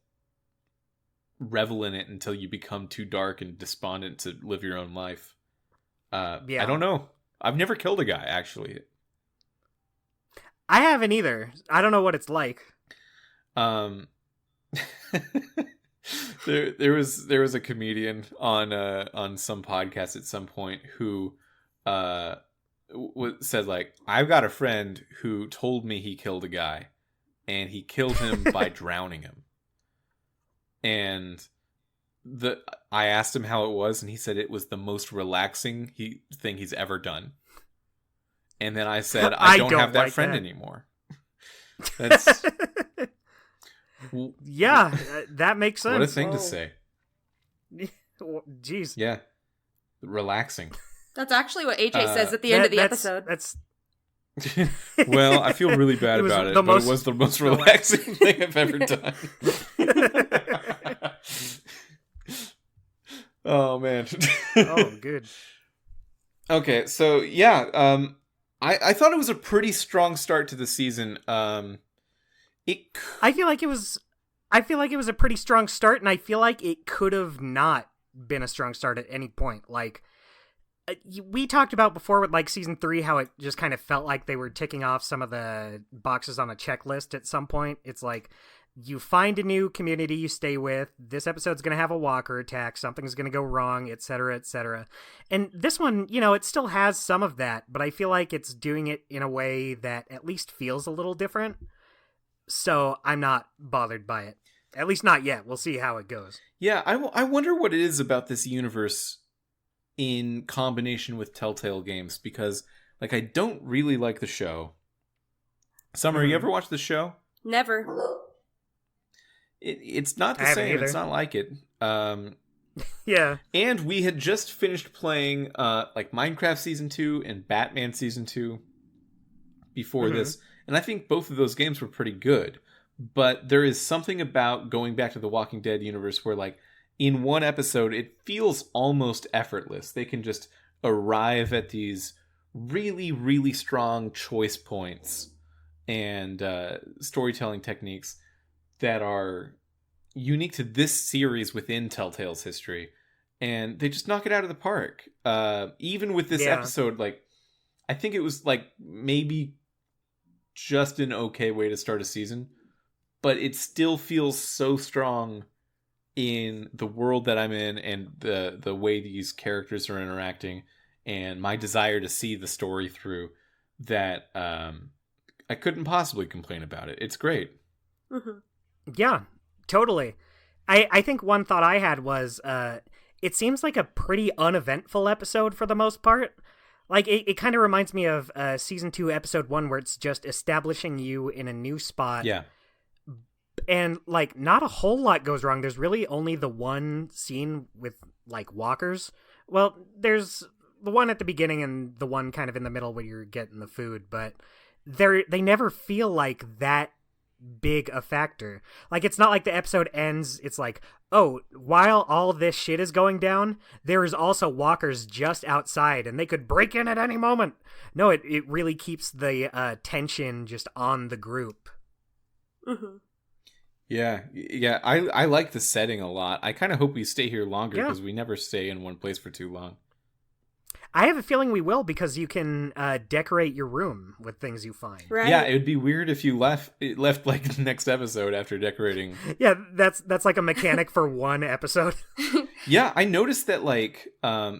revel in it until you become too dark and despondent to live your own life. I don't know. I've never killed a guy, actually. I haven't either. I don't know what it's like. There was a comedian on some podcast at some point who said, like, I've got a friend who told me he killed a guy, and he killed him by drowning him. And I asked him how it was, and he said it was the most relaxing thing he's ever done. And then I said, I don't have that friend anymore. That's yeah, that makes sense. What a thing to say. Jeez. Yeah, relaxing. That's actually what AJ says at the end of the episode. That's. Well, I feel really bad about it, but it was the most relaxing thing I've ever done. Oh man. Oh, good. Okay, so yeah, I thought it was a pretty strong start to the season. I feel like it was a pretty strong start, and I feel like it could have not been a strong start at any point. Like, we talked about before with like season 3 how it just kind of felt like they were ticking off some of the boxes on a checklist at some point. It's like you find a new community you stay with, this episode's going to have a walker attack, something's going to go wrong, etc., etc. And this one, it still has some of that, but I feel like it's doing it in a way that at least feels a little different. So I'm not bothered by it. At least not yet. We'll see how it goes. Yeah, I wonder what it is about this universe in combination with Telltale games, because like I don't really like the show. Summer, you ever watched the show? Never. It's not the same. It's not like it. Yeah. And we had just finished playing like Minecraft Season 2 and Batman Season 2 before this. And I think both of those games were pretty good. But there is something about going back to the Walking Dead universe where, like, in one episode, it feels almost effortless. They can just arrive at these really, really strong choice points and storytelling techniques that are unique to this series within Telltale's history. And they just knock it out of the park. Even with this episode, like, I think it was, like, maybe just an okay way to start a season. But it still feels so strong in the world that I'm in and the way these characters are interacting and my desire to see the story through that I couldn't possibly complain about it. It's great. Mm-hmm. Yeah, totally. I think one thought I had was it seems like a pretty uneventful episode for the most part. Like, it kind of reminds me of Season 2, Episode 1, where it's just establishing you in a new spot. Yeah. And, like, not a whole lot goes wrong. There's really only the one scene with, like, walkers. Well, there's the one at the beginning and the one kind of in the middle where you're getting the food, but they never feel like that big a factor. Like, it's not like the episode ends, it's like, oh, while all this shit is going down, there is also walkers just outside, and they could break in at any moment. No, it really keeps the tension just on the group. Mm-hmm. Yeah, I like the setting a lot. I kind of hope we stay here longer because we never stay in one place for too long. I have a feeling we will because you can decorate your room with things you find. Right. Yeah, it would be weird if you left like the next episode after decorating. Yeah, that's like a mechanic for one episode. Yeah, I noticed that like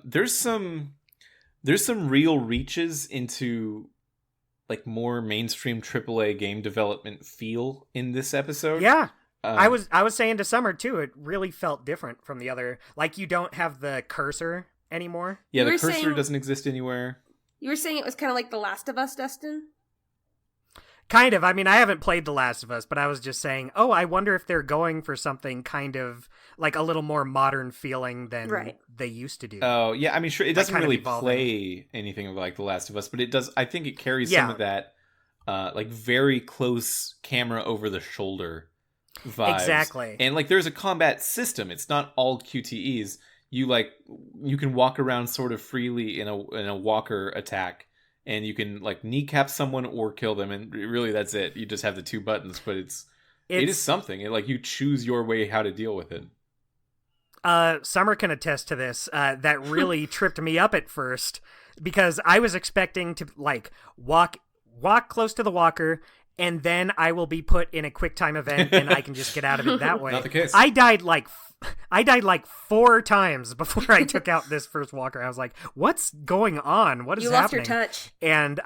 there's some real reaches into like more mainstream AAA game development feel in this episode. Yeah. I was saying to Summer too, it really felt different from the other. Like, you don't have the cursor anymore. Yeah, the cursor doesn't exist anywhere. You were saying it was kind of like The Last of Us, Dustin? Kind of. I mean, I haven't played The Last of Us, but I was just saying, oh, I wonder if they're going for something kind of like a little more modern feeling than they used to do. Oh, yeah. I mean, sure, it doesn't really evolving. play anything like The Last of Us, but it does. I think it carries some of that like very close camera over the shoulder vibes. Exactly. And like there's a combat system. It's not all QTEs. You can walk around sort of freely in a walker attack, and you can like kneecap someone or kill them, and really that's it. You just have the two buttons, but it is something. Like you choose your way how to deal with it. Summer can attest to this. That really tripped me up at first because I was expecting to like walk close to the walker, and then I will be put in a quick time event, and I can just get out of it that way. Not the case. I died like 4 times before I took out this first walker. I was like, "What's going on? What is happening?" You lost your touch, and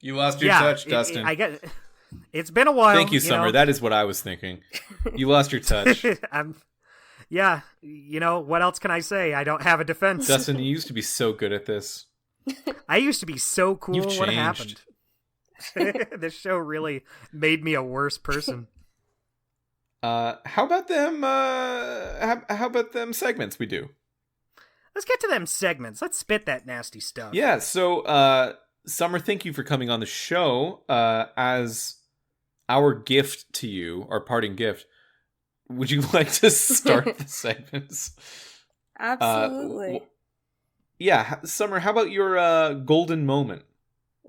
you lost your touch, Dustin. I get. It's been a while. Thank you, Summer. That is what I was thinking. You lost your touch. Yeah, what else can I say? I don't have a defense. Dustin, you used to be so good at this. I used to be so cool. You've What changed. happened? This show really made me a worse person. How about them? How about them segments we do? Let's get to them segments. Let's spit that nasty stuff. Yeah. So, Summer, thank you for coming on the show. As our gift to you, our parting gift, would you like to start the segments? Absolutely. Yeah, Summer. How about your golden moment?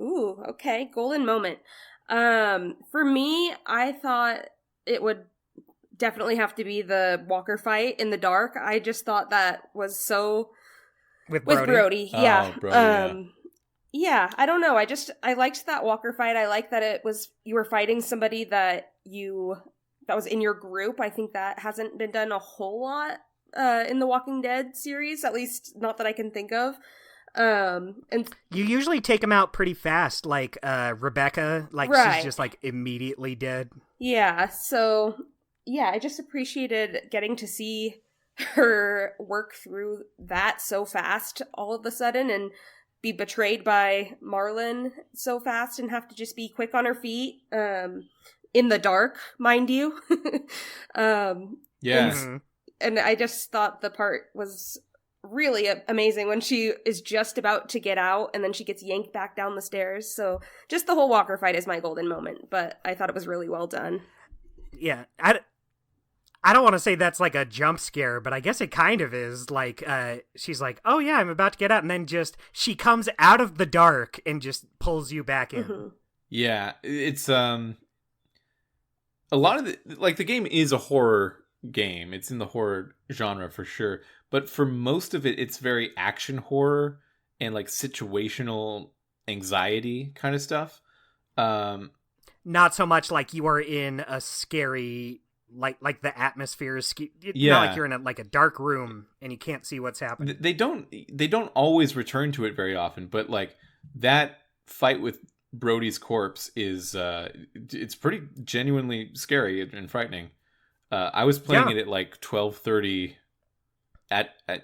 Ooh, okay. Golden moment. For me, I thought it would definitely have to be the walker fight in the dark. I just thought that was so With With Brody, yeah. Oh, Brody, Yeah, I don't know. I liked that Walker fight. I like that you were fighting somebody that was in your group. I think that hasn't been done a whole lot in the Walking Dead series, at least not that I can think of. And you usually take them out pretty fast, like Rebecca, like Right. she's just like immediately dead. yeah, so yeah, I just appreciated getting to see her work through that so fast all of a sudden and be betrayed by Marlon so fast and have to just be quick on her feet, in the dark, mind you. Yeah. And I just thought the part was really amazing when she is just about to get out and then she gets yanked back down the stairs. So just the whole Walker fight is my golden moment, but I thought it was really well done. Yeah, I don't want to say that's like a jump scare, but I guess it kind of is. Like, she's like, oh yeah, I'm about to get out. And then she comes out of the dark and just pulls you back in. Mm-hmm. Yeah, it's, a lot of the game is a horror game. It's in the horror genre for sure. But for most of it, it's very action horror and like situational anxiety kind of stuff. Not so much like you are in a scary... Like the atmosphere is yeah. Not like you're in a dark room and you can't see what's happening. They don't always return to it very often, but like that fight with Brody's corpse is it's pretty genuinely scary and frightening. I was playing it at like 12:30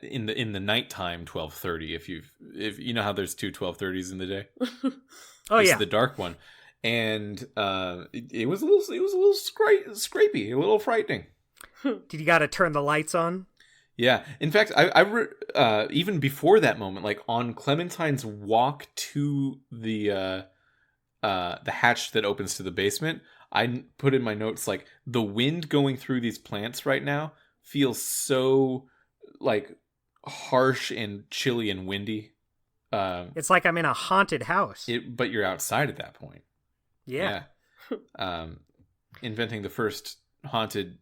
in the nighttime 12:30 if you know how there's two 12:30s in the day. Oh this yeah, is the dark one. And it was a little scrapey, a little frightening. Did you got to turn the lights on? Yeah. In fact, I even before that moment, like on Clementine's walk to the hatch that opens to the basement, I put in my notes like the wind going through these plants right now feels so like harsh and chilly and windy. It's like I'm in a haunted house. But you're outside at that point. Yeah. Inventing the first haunted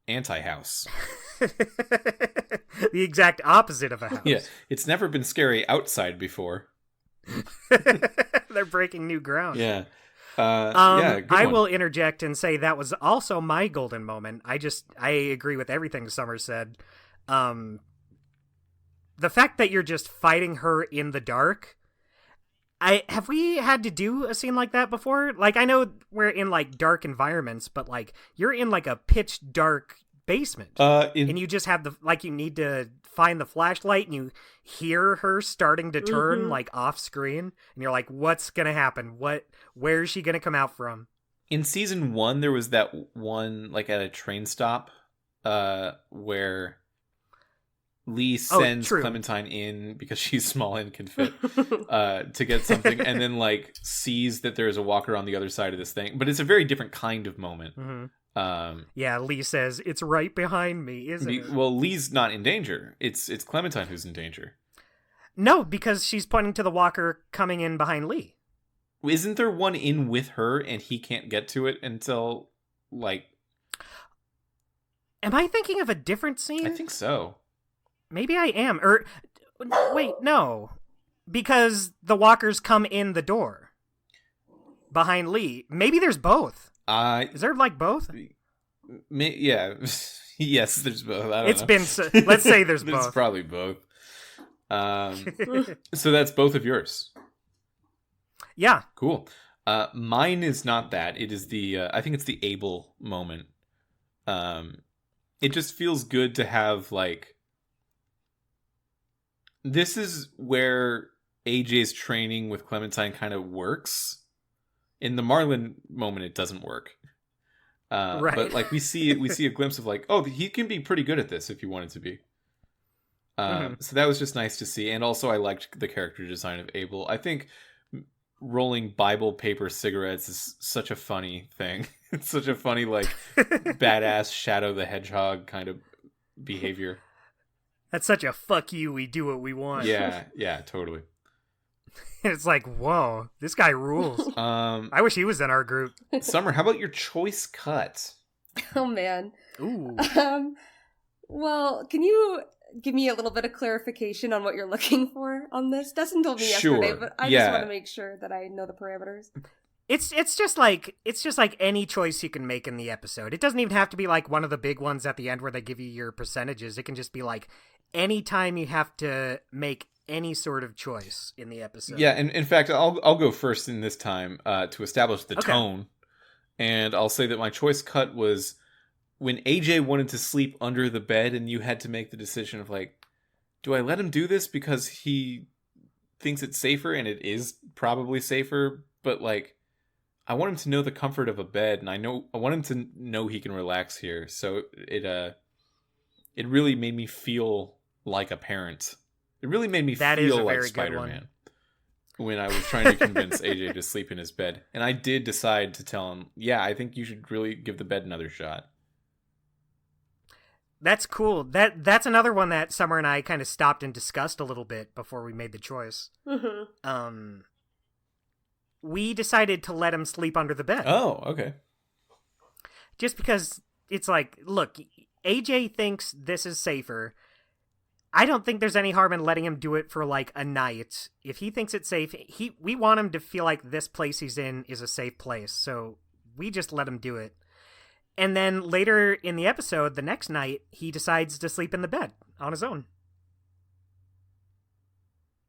anti-house. The exact opposite of a house. Yeah, it's never been scary outside before. They're breaking new ground. Yeah. I one. will interject and say that was also my golden moment. I agree with everything Summer said. The fact that you're just fighting her in the dark. Have we had to do a scene like that before? Like, I know we're in like dark environments, but like you're in like a pitch dark basement, and you just have you need to find the flashlight, and you hear her starting to turn like off screen, and you're like, what's gonna happen? Where is she gonna come out from? In season 1, there was that one like at a train stop, where Lee sends Clementine in because she's small and can fit to get something, and then like sees that there's a walker on the other side of this thing. But it's a very different kind of moment. Yeah, Lee says it's right behind me, isn't it? Well, Lee's not in danger. It's Clementine who's in danger. No, because she's pointing to the walker coming in behind Lee. Isn't there one in with her and he can't get to it until like? Am I thinking of a different scene? I think so. Maybe I am. Or wait, no. Because the walkers come in the door behind Lee. Maybe there's both. Is there like both? Yeah. Yes, there's both. I don't know. Let's say there's both. It's probably both. So that's both of yours. Yeah. Cool. Mine is not that. It is I think it's the Abel moment. It just feels good to have like, this is where AJ's training with Clementine kind of works. In the Marlon moment, it doesn't work. Right. But like we see a glimpse of like, oh, he can be pretty good at this if you wanted to be. So that was just nice to see. And also I liked the character design of Abel. I think rolling Bible paper cigarettes is such a funny thing. It's such a funny, like, badass Shadow the Hedgehog kind of behavior. That's such a fuck you, we do what we want. Yeah, totally. It's like, whoa, this guy rules. I wish he was in our group. Summer, how about your choice cut? Oh, man. Ooh. Well, can you give me a little bit of clarification on what you're looking for on this? Dustin told me Sure. yesterday, but I just want to make sure that I know the parameters. It's just like any choice you can make in the episode. It doesn't even have to be like one of the big ones at the end where they give you your percentages. It can just be like any time you have to make any sort of choice in the episode. Yeah, and in fact, I'll go first in this time to establish the tone, and I'll say that my choice cut was when AJ wanted to sleep under the bed, and you had to make the decision of like, do I let him do this because he thinks it's safer, and it is probably safer, but like, I want him to know the comfort of a bed, and I want him to know he can relax here. So it really made me feel like a parent. It really made me feel like Spider-Man when I was trying to convince AJ to sleep in his bed. And I did decide to tell him, yeah, I think you should really give the bed another shot. That's cool. That's another one that Summer and I kind of stopped and discussed a little bit before we made the choice. Mm-hmm. We decided to let him sleep under the bed. Oh, okay. Just because it's like, look, AJ thinks this is safer. I don't think there's any harm in letting him do it for like a night. If he thinks it's safe, we want him to feel like this place he's in is a safe place. So we just let him do it. And then later in the episode, the next night, he decides to sleep in the bed on his own.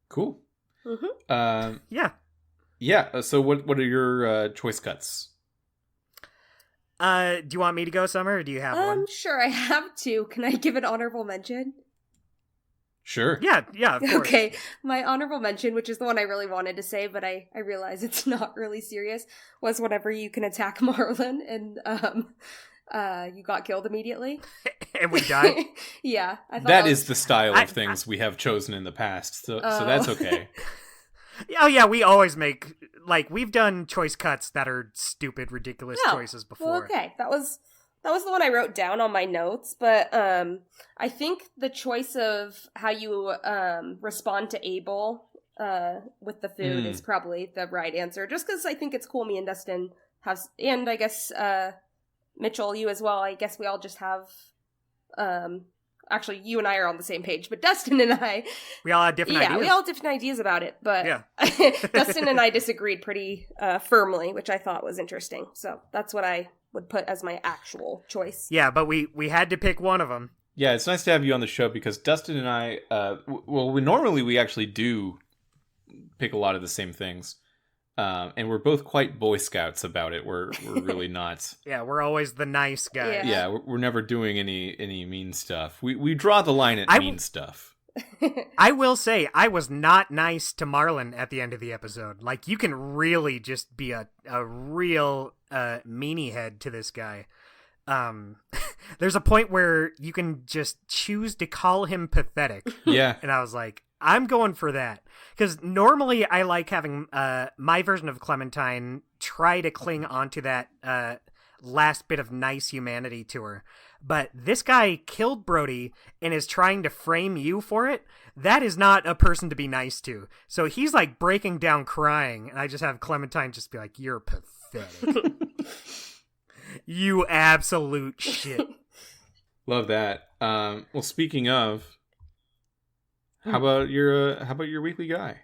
Cool. Mm-hmm. Yeah. Yeah, so what are your choice cuts? Do you want me to go, Summer, or do you have one? Sure, I have two. Can I give an honorable mention? Sure. Yeah, of course. Okay, my honorable mention, which is the one I really wanted to say, but I realize it's not really serious, was whenever you can attack Marlon and you got killed immediately. And we died? Yeah. I thought that is the style of things we have chosen in the past, so that's okay. Oh yeah, we always make, like, we've done choice cuts that are stupid, ridiculous choices before. Well, okay, that was the one I wrote down on my notes, but I think the choice of how you respond to Abel with the food is probably the right answer, just because I think it's cool me and Dustin have, and I guess Mitchell, you as well, I guess we all just have actually, you and I are on the same page, but Dustin and I... We all had different ideas. Yeah, we all had different ideas about it, but Dustin and I disagreed pretty firmly, which I thought was interesting. So that's what I would put as my actual choice. Yeah, but we had to pick one of them. Yeah, it's nice to have you on the show because Dustin and I... normally we actually do pick a lot of the same things. And we're both quite Boy Scouts about it. We're really not. Yeah, we're always the nice guys. Yeah, we're never doing any mean stuff. We draw the line at mean stuff. I will say, I was not nice to Marlon at the end of the episode. Like, you can really just be a real meanie head to this guy. There's a point where you can just choose to call him pathetic. Yeah. And I was like, I'm going for that. Because normally I like having my version of Clementine try to cling onto that last bit of nice humanity to her. But this guy killed Brody and is trying to frame you for it. That is not a person to be nice to. So he's like breaking down crying. And I just have Clementine just be like, you're pathetic. You absolute shit. Love that. Well, speaking of, how about your weekly guy?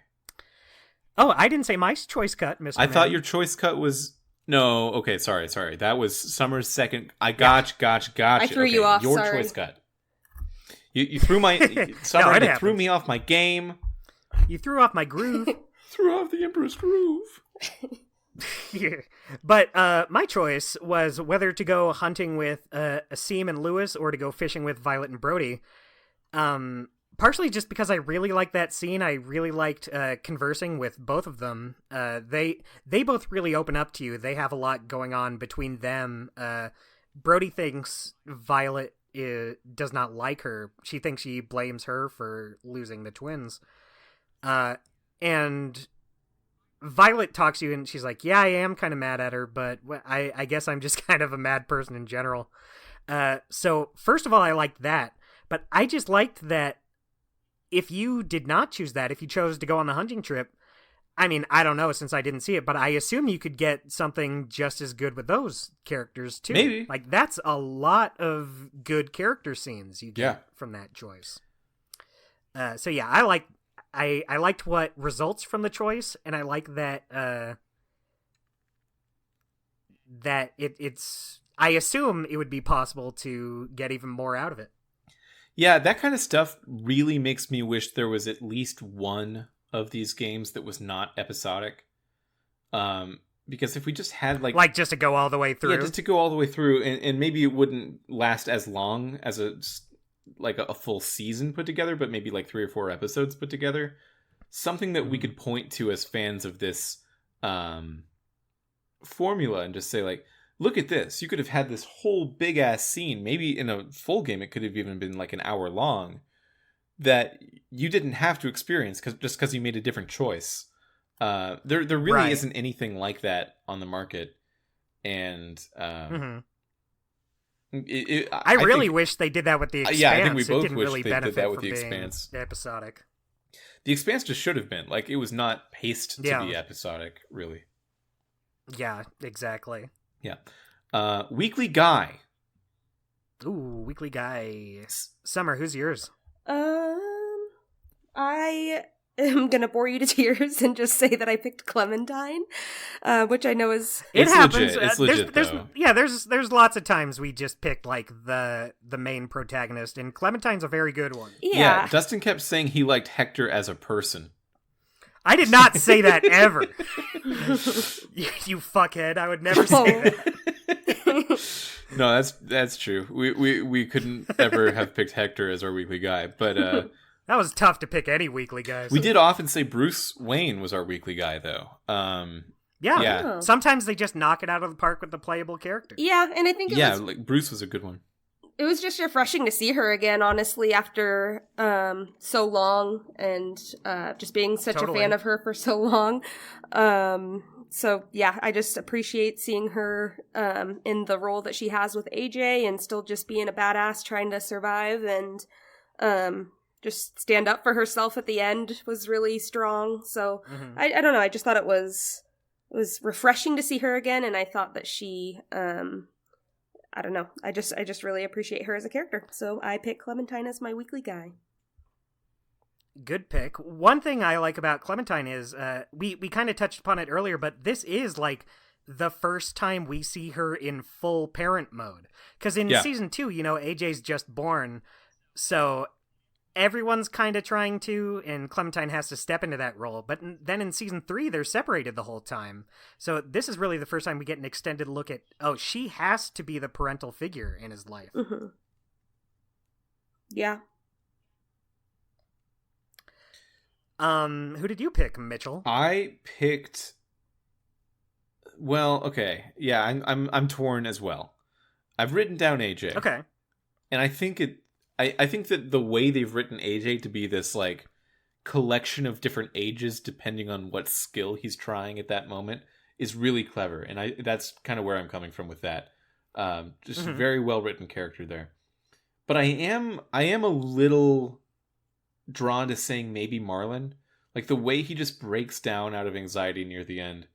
Oh, I didn't say my choice cut, Mr. I thought your choice cut was no. Okay, sorry. That was Summer's second. I gotcha. I threw you off. Your sorry. choice cut. You threw my Summer. No, you threw me off my game. You threw off my groove. Threw off the Emperor's groove. But my choice was whether to go hunting with Asim and Lewis or to go fishing with Violet and Brody. Partially just because I really liked that scene. I really liked conversing with both of them. They both really open up to you. They have a lot going on between them. Brody thinks Violet does not like her. She thinks she blames her for losing the twins. And Violet talks to you and she's like, yeah, I am kind of mad at her, but I guess I'm just kind of a mad person in general. So first of all, I liked that, but I just liked that if you did not choose that, if you chose to go on the hunting trip, I mean, I don't know since I didn't see it, but I assume you could get something just as good with those characters too. Maybe. Like, that's a lot of good character scenes you get from that choice. So yeah, I liked what results from the choice, and I like that it's. I assume it would be possible to get even more out of it. Yeah, that kind of stuff really makes me wish there was at least one of these games that was not episodic. Because if we just had like just to go all the way through, yeah, just to go all the way through, and maybe it wouldn't last as long as a full season put together, but maybe like 3 or 4 episodes put together. Something that we could point to as fans of this formula and just say, like, look at this. You could have had this whole big ass scene. Maybe in a full game, it could have even been like an hour long that you didn't have to experience just because you made a different choice. There really isn't anything like that on the market. And I really wish they did that with the Expanse. Yeah, I think we both didn't wish really they did that with the being Expanse. Episodic. The Expanse just should have been. Like, it was not paced to be episodic, really. Yeah, exactly. Yeah. Weekly Guy. Ooh, Weekly Guy. Summer, who's yours? I am gonna bore you to tears and just say that I picked Clementine, which I know is it happens. Legit. It's legit, though. There's lots of times we just picked like the main protagonist, and Clementine's a very good one. Yeah. Dustin kept saying he liked Hector as a person. I did not say that ever. you fuckhead! I would never say that. No, that's true. We couldn't ever have picked Hector as our weekly guy, but that was tough to pick any weekly guys. We did often say Bruce Wayne was our weekly guy, though. Yeah. Oh. Sometimes they just knock it out of the park with the playable character. Yeah, and I think like Bruce was a good one. It was just refreshing to see her again, honestly, after so long, and just being such a fan of her for so long. So yeah, I just appreciate seeing her in the role that she has with AJ, and still just being a badass trying to survive, and just stand up for herself at the end was really strong. So I don't know, I just thought it was refreshing to see her again, and I thought that she I don't know. I just really appreciate her as a character. So I pick Clementine as my weekly guy. Good pick. One thing I like about Clementine is we kind of touched upon it earlier, but this is like the first time we see her in full parent mode. Because in season 2, AJ's just born, so everyone's kind of trying to, and Clementine has to step into that role. But then in season 3, they're separated the whole time. So this is really the first time we get an extended look at, she has to be the parental figure in his life. Mm-hmm. Yeah. Who did you pick, Mitchell? I picked. Well, okay, yeah, I'm torn as well. I've written down AJ. Okay. And I think I think that the way they've written AJ to be this like collection of different ages depending on what skill he's trying at that moment is really clever, and that's kind of where I'm coming from with that. Just a very well written character there. But I am a little drawn to saying maybe Marlon. Like the way he just breaks down out of anxiety near the end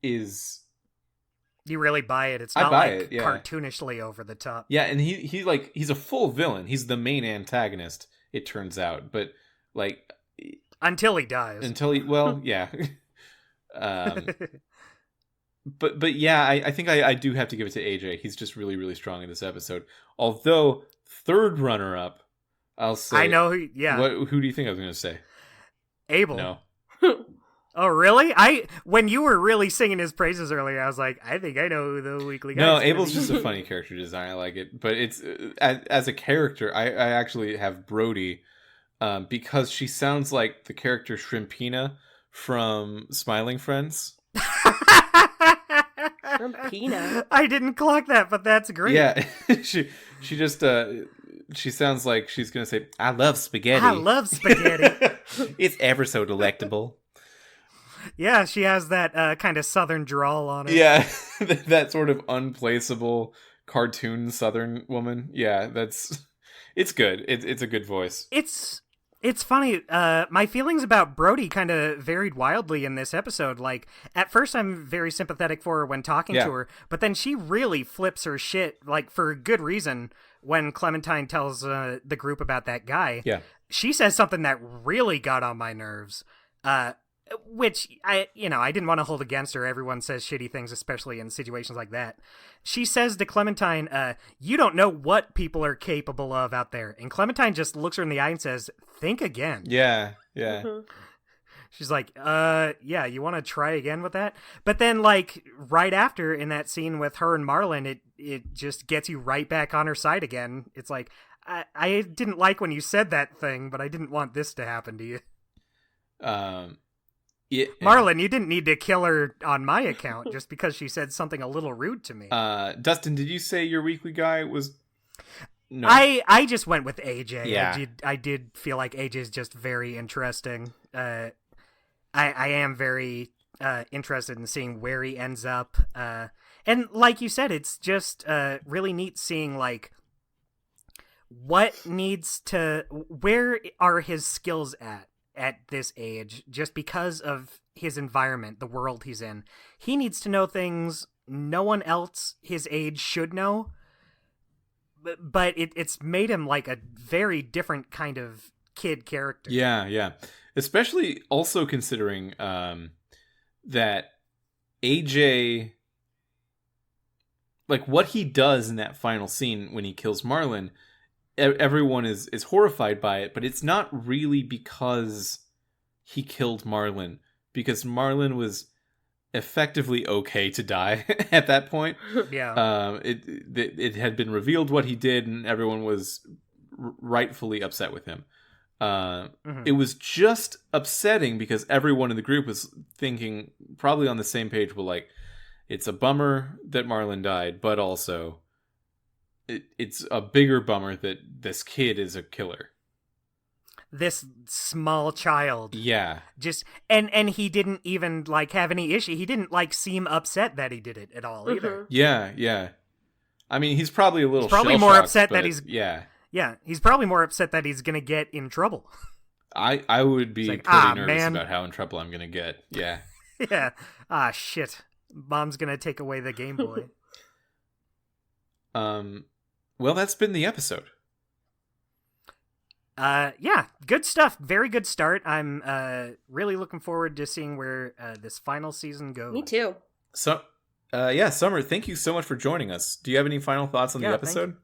is... You really buy it. It's not cartoonishly over the top. Yeah, and he's a full villain. He's the main antagonist, it turns out. But like until he dies. Yeah. But yeah, I think I do have to give it to AJ. He's just really, really strong in this episode. Although third runner up, I'll say. I know who. Yeah. Who do you think I was going to say? Abel. No. Oh, really? When you were really singing his praises earlier, I was like, I think I know who the weekly guy is. No, Abel's just a funny character design. I like it. But it's as a character, I actually have Brody because she sounds like the character Shrimpina from Smiling Friends. Shrimpina? I didn't clock that, but that's great. Yeah, she just she sounds like she's going to say, I love spaghetti. I love spaghetti. It's ever so delectable. Yeah, she has that kind of southern drawl on her. Yeah, that sort of unplaceable cartoon southern woman. Yeah, it's good. It's a good voice. It's funny. My feelings about Brody kind of varied wildly in this episode. Like, at first I'm very sympathetic for her when talking to her, but then she really flips her shit, like, for good reason, when Clementine tells the group about that guy, Yeah. she says something that really got on my nerves. Which I didn't want to hold against her. Everyone says shitty things, especially in situations like that. She says to Clementine, "You don't know what people are capable of out there." And Clementine just looks her in the eye and says, "Think again." Yeah. Yeah. Mhm. She's like, yeah, you want to try again with that?" But then, like, right after in that scene with her and Marlon, it just gets you right back on her side again. It's like, I didn't like when you said that thing, but I didn't want this to happen to you. Yeah. Marlon, you didn't need to kill her on my account just because she said something a little rude to me. Dustin, did you say your weekly guy was? No. I just went with AJ. Yeah. I did feel like AJ is just very interesting. I am very interested in seeing where he ends up. And like you said, it's just really neat seeing like where are his skills at this age, just because of his environment, the world he's in. He needs to know things no one else his age should know, but it's made him like a very different kind of kid character. Yeah. Especially also considering that AJ, like what he does in that final scene when he kills Marlon, everyone is horrified by it, but it's not really because he killed Marlon, because Marlon was effectively okay to die at that point. Yeah. It had been revealed what he did, and everyone was rightfully upset with him. It was just upsetting because everyone in the group was thinking probably on the same page. Well, like, it's a bummer that Marlon died, but also it's a bigger bummer that this kid is a killer. This small child. Yeah. Just and he didn't even like have any issue. He didn't like seem upset that he did it at all either. Yeah. I mean, he's probably a little probably more shell-shocked, upset but that he's Yeah, he's probably more upset that he's gonna get in trouble. I would be like, pretty nervous man. about how in trouble I'm gonna get. Yeah. Yeah. Shit. Mom's gonna take away the Game Boy. Well, that's been the episode. Yeah, good stuff. Very good start. I'm really looking forward to seeing where this final season goes. Me too. So, Summer, thank you so much for joining us. Do you have any final thoughts on the episode?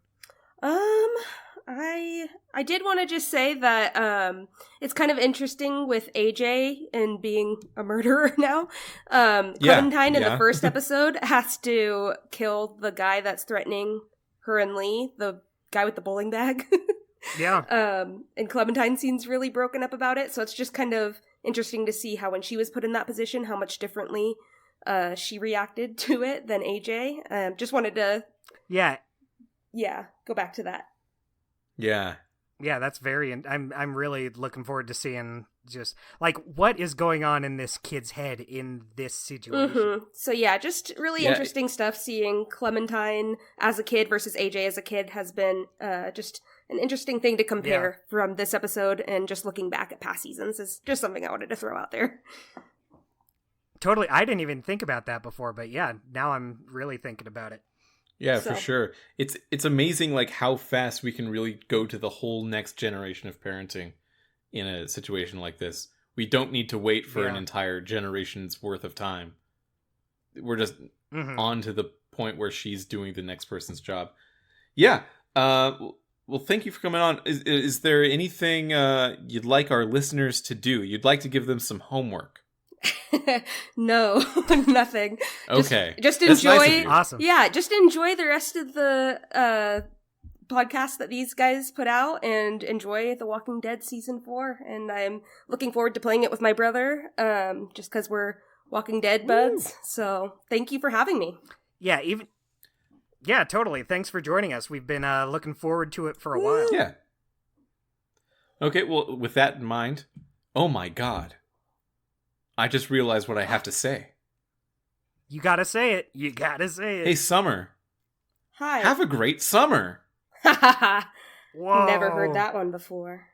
I did want to just say that it's kind of interesting with AJ and being a murderer now. Clementine in the first episode has to kill the guy that's threatening her and Lee, the guy with the bowling bag. Yeah. And Clementine seems really broken up about it, so it's just kind of interesting to see how when she was put in that position, how much differently she reacted to it than AJ. Just wanted to go back to that. Yeah, that's very. I'm really looking forward to seeing just like what is going on in this kid's head in this situation. So yeah, just really interesting stuff. Seeing Clementine as a kid versus AJ as a kid has been just an interesting thing to compare from this episode, and just looking back at past seasons is just something I wanted to throw out there. Totally, I didn't even think about that before, but yeah, now I'm really thinking about it. Yeah, for sure. It's amazing like how fast we can really go to the whole next generation of parenting in a situation like this. We don't need to wait for an entire generation's worth of time. We're just on to the point where she's doing the next person's job. Yeah. Well, thank you for coming on. Is there anything you'd like our listeners to do? You'd like to give them some homework? No, nothing. Okay. Just enjoy. Nice awesome. Yeah, just enjoy the rest of the podcast that these guys put out, and enjoy The Walking Dead season 4. And I'm looking forward to playing it with my brother, just because we're Walking Dead buds. So thank you for having me. Yeah, totally. Thanks for joining us. We've been looking forward to it for a while. Yeah. Okay, well, with that in mind, oh my god. I just realized what I have to say. You gotta say it. You gotta say it. Hey, Summer. Hi. Have a great summer. Whoa. Never heard that one before.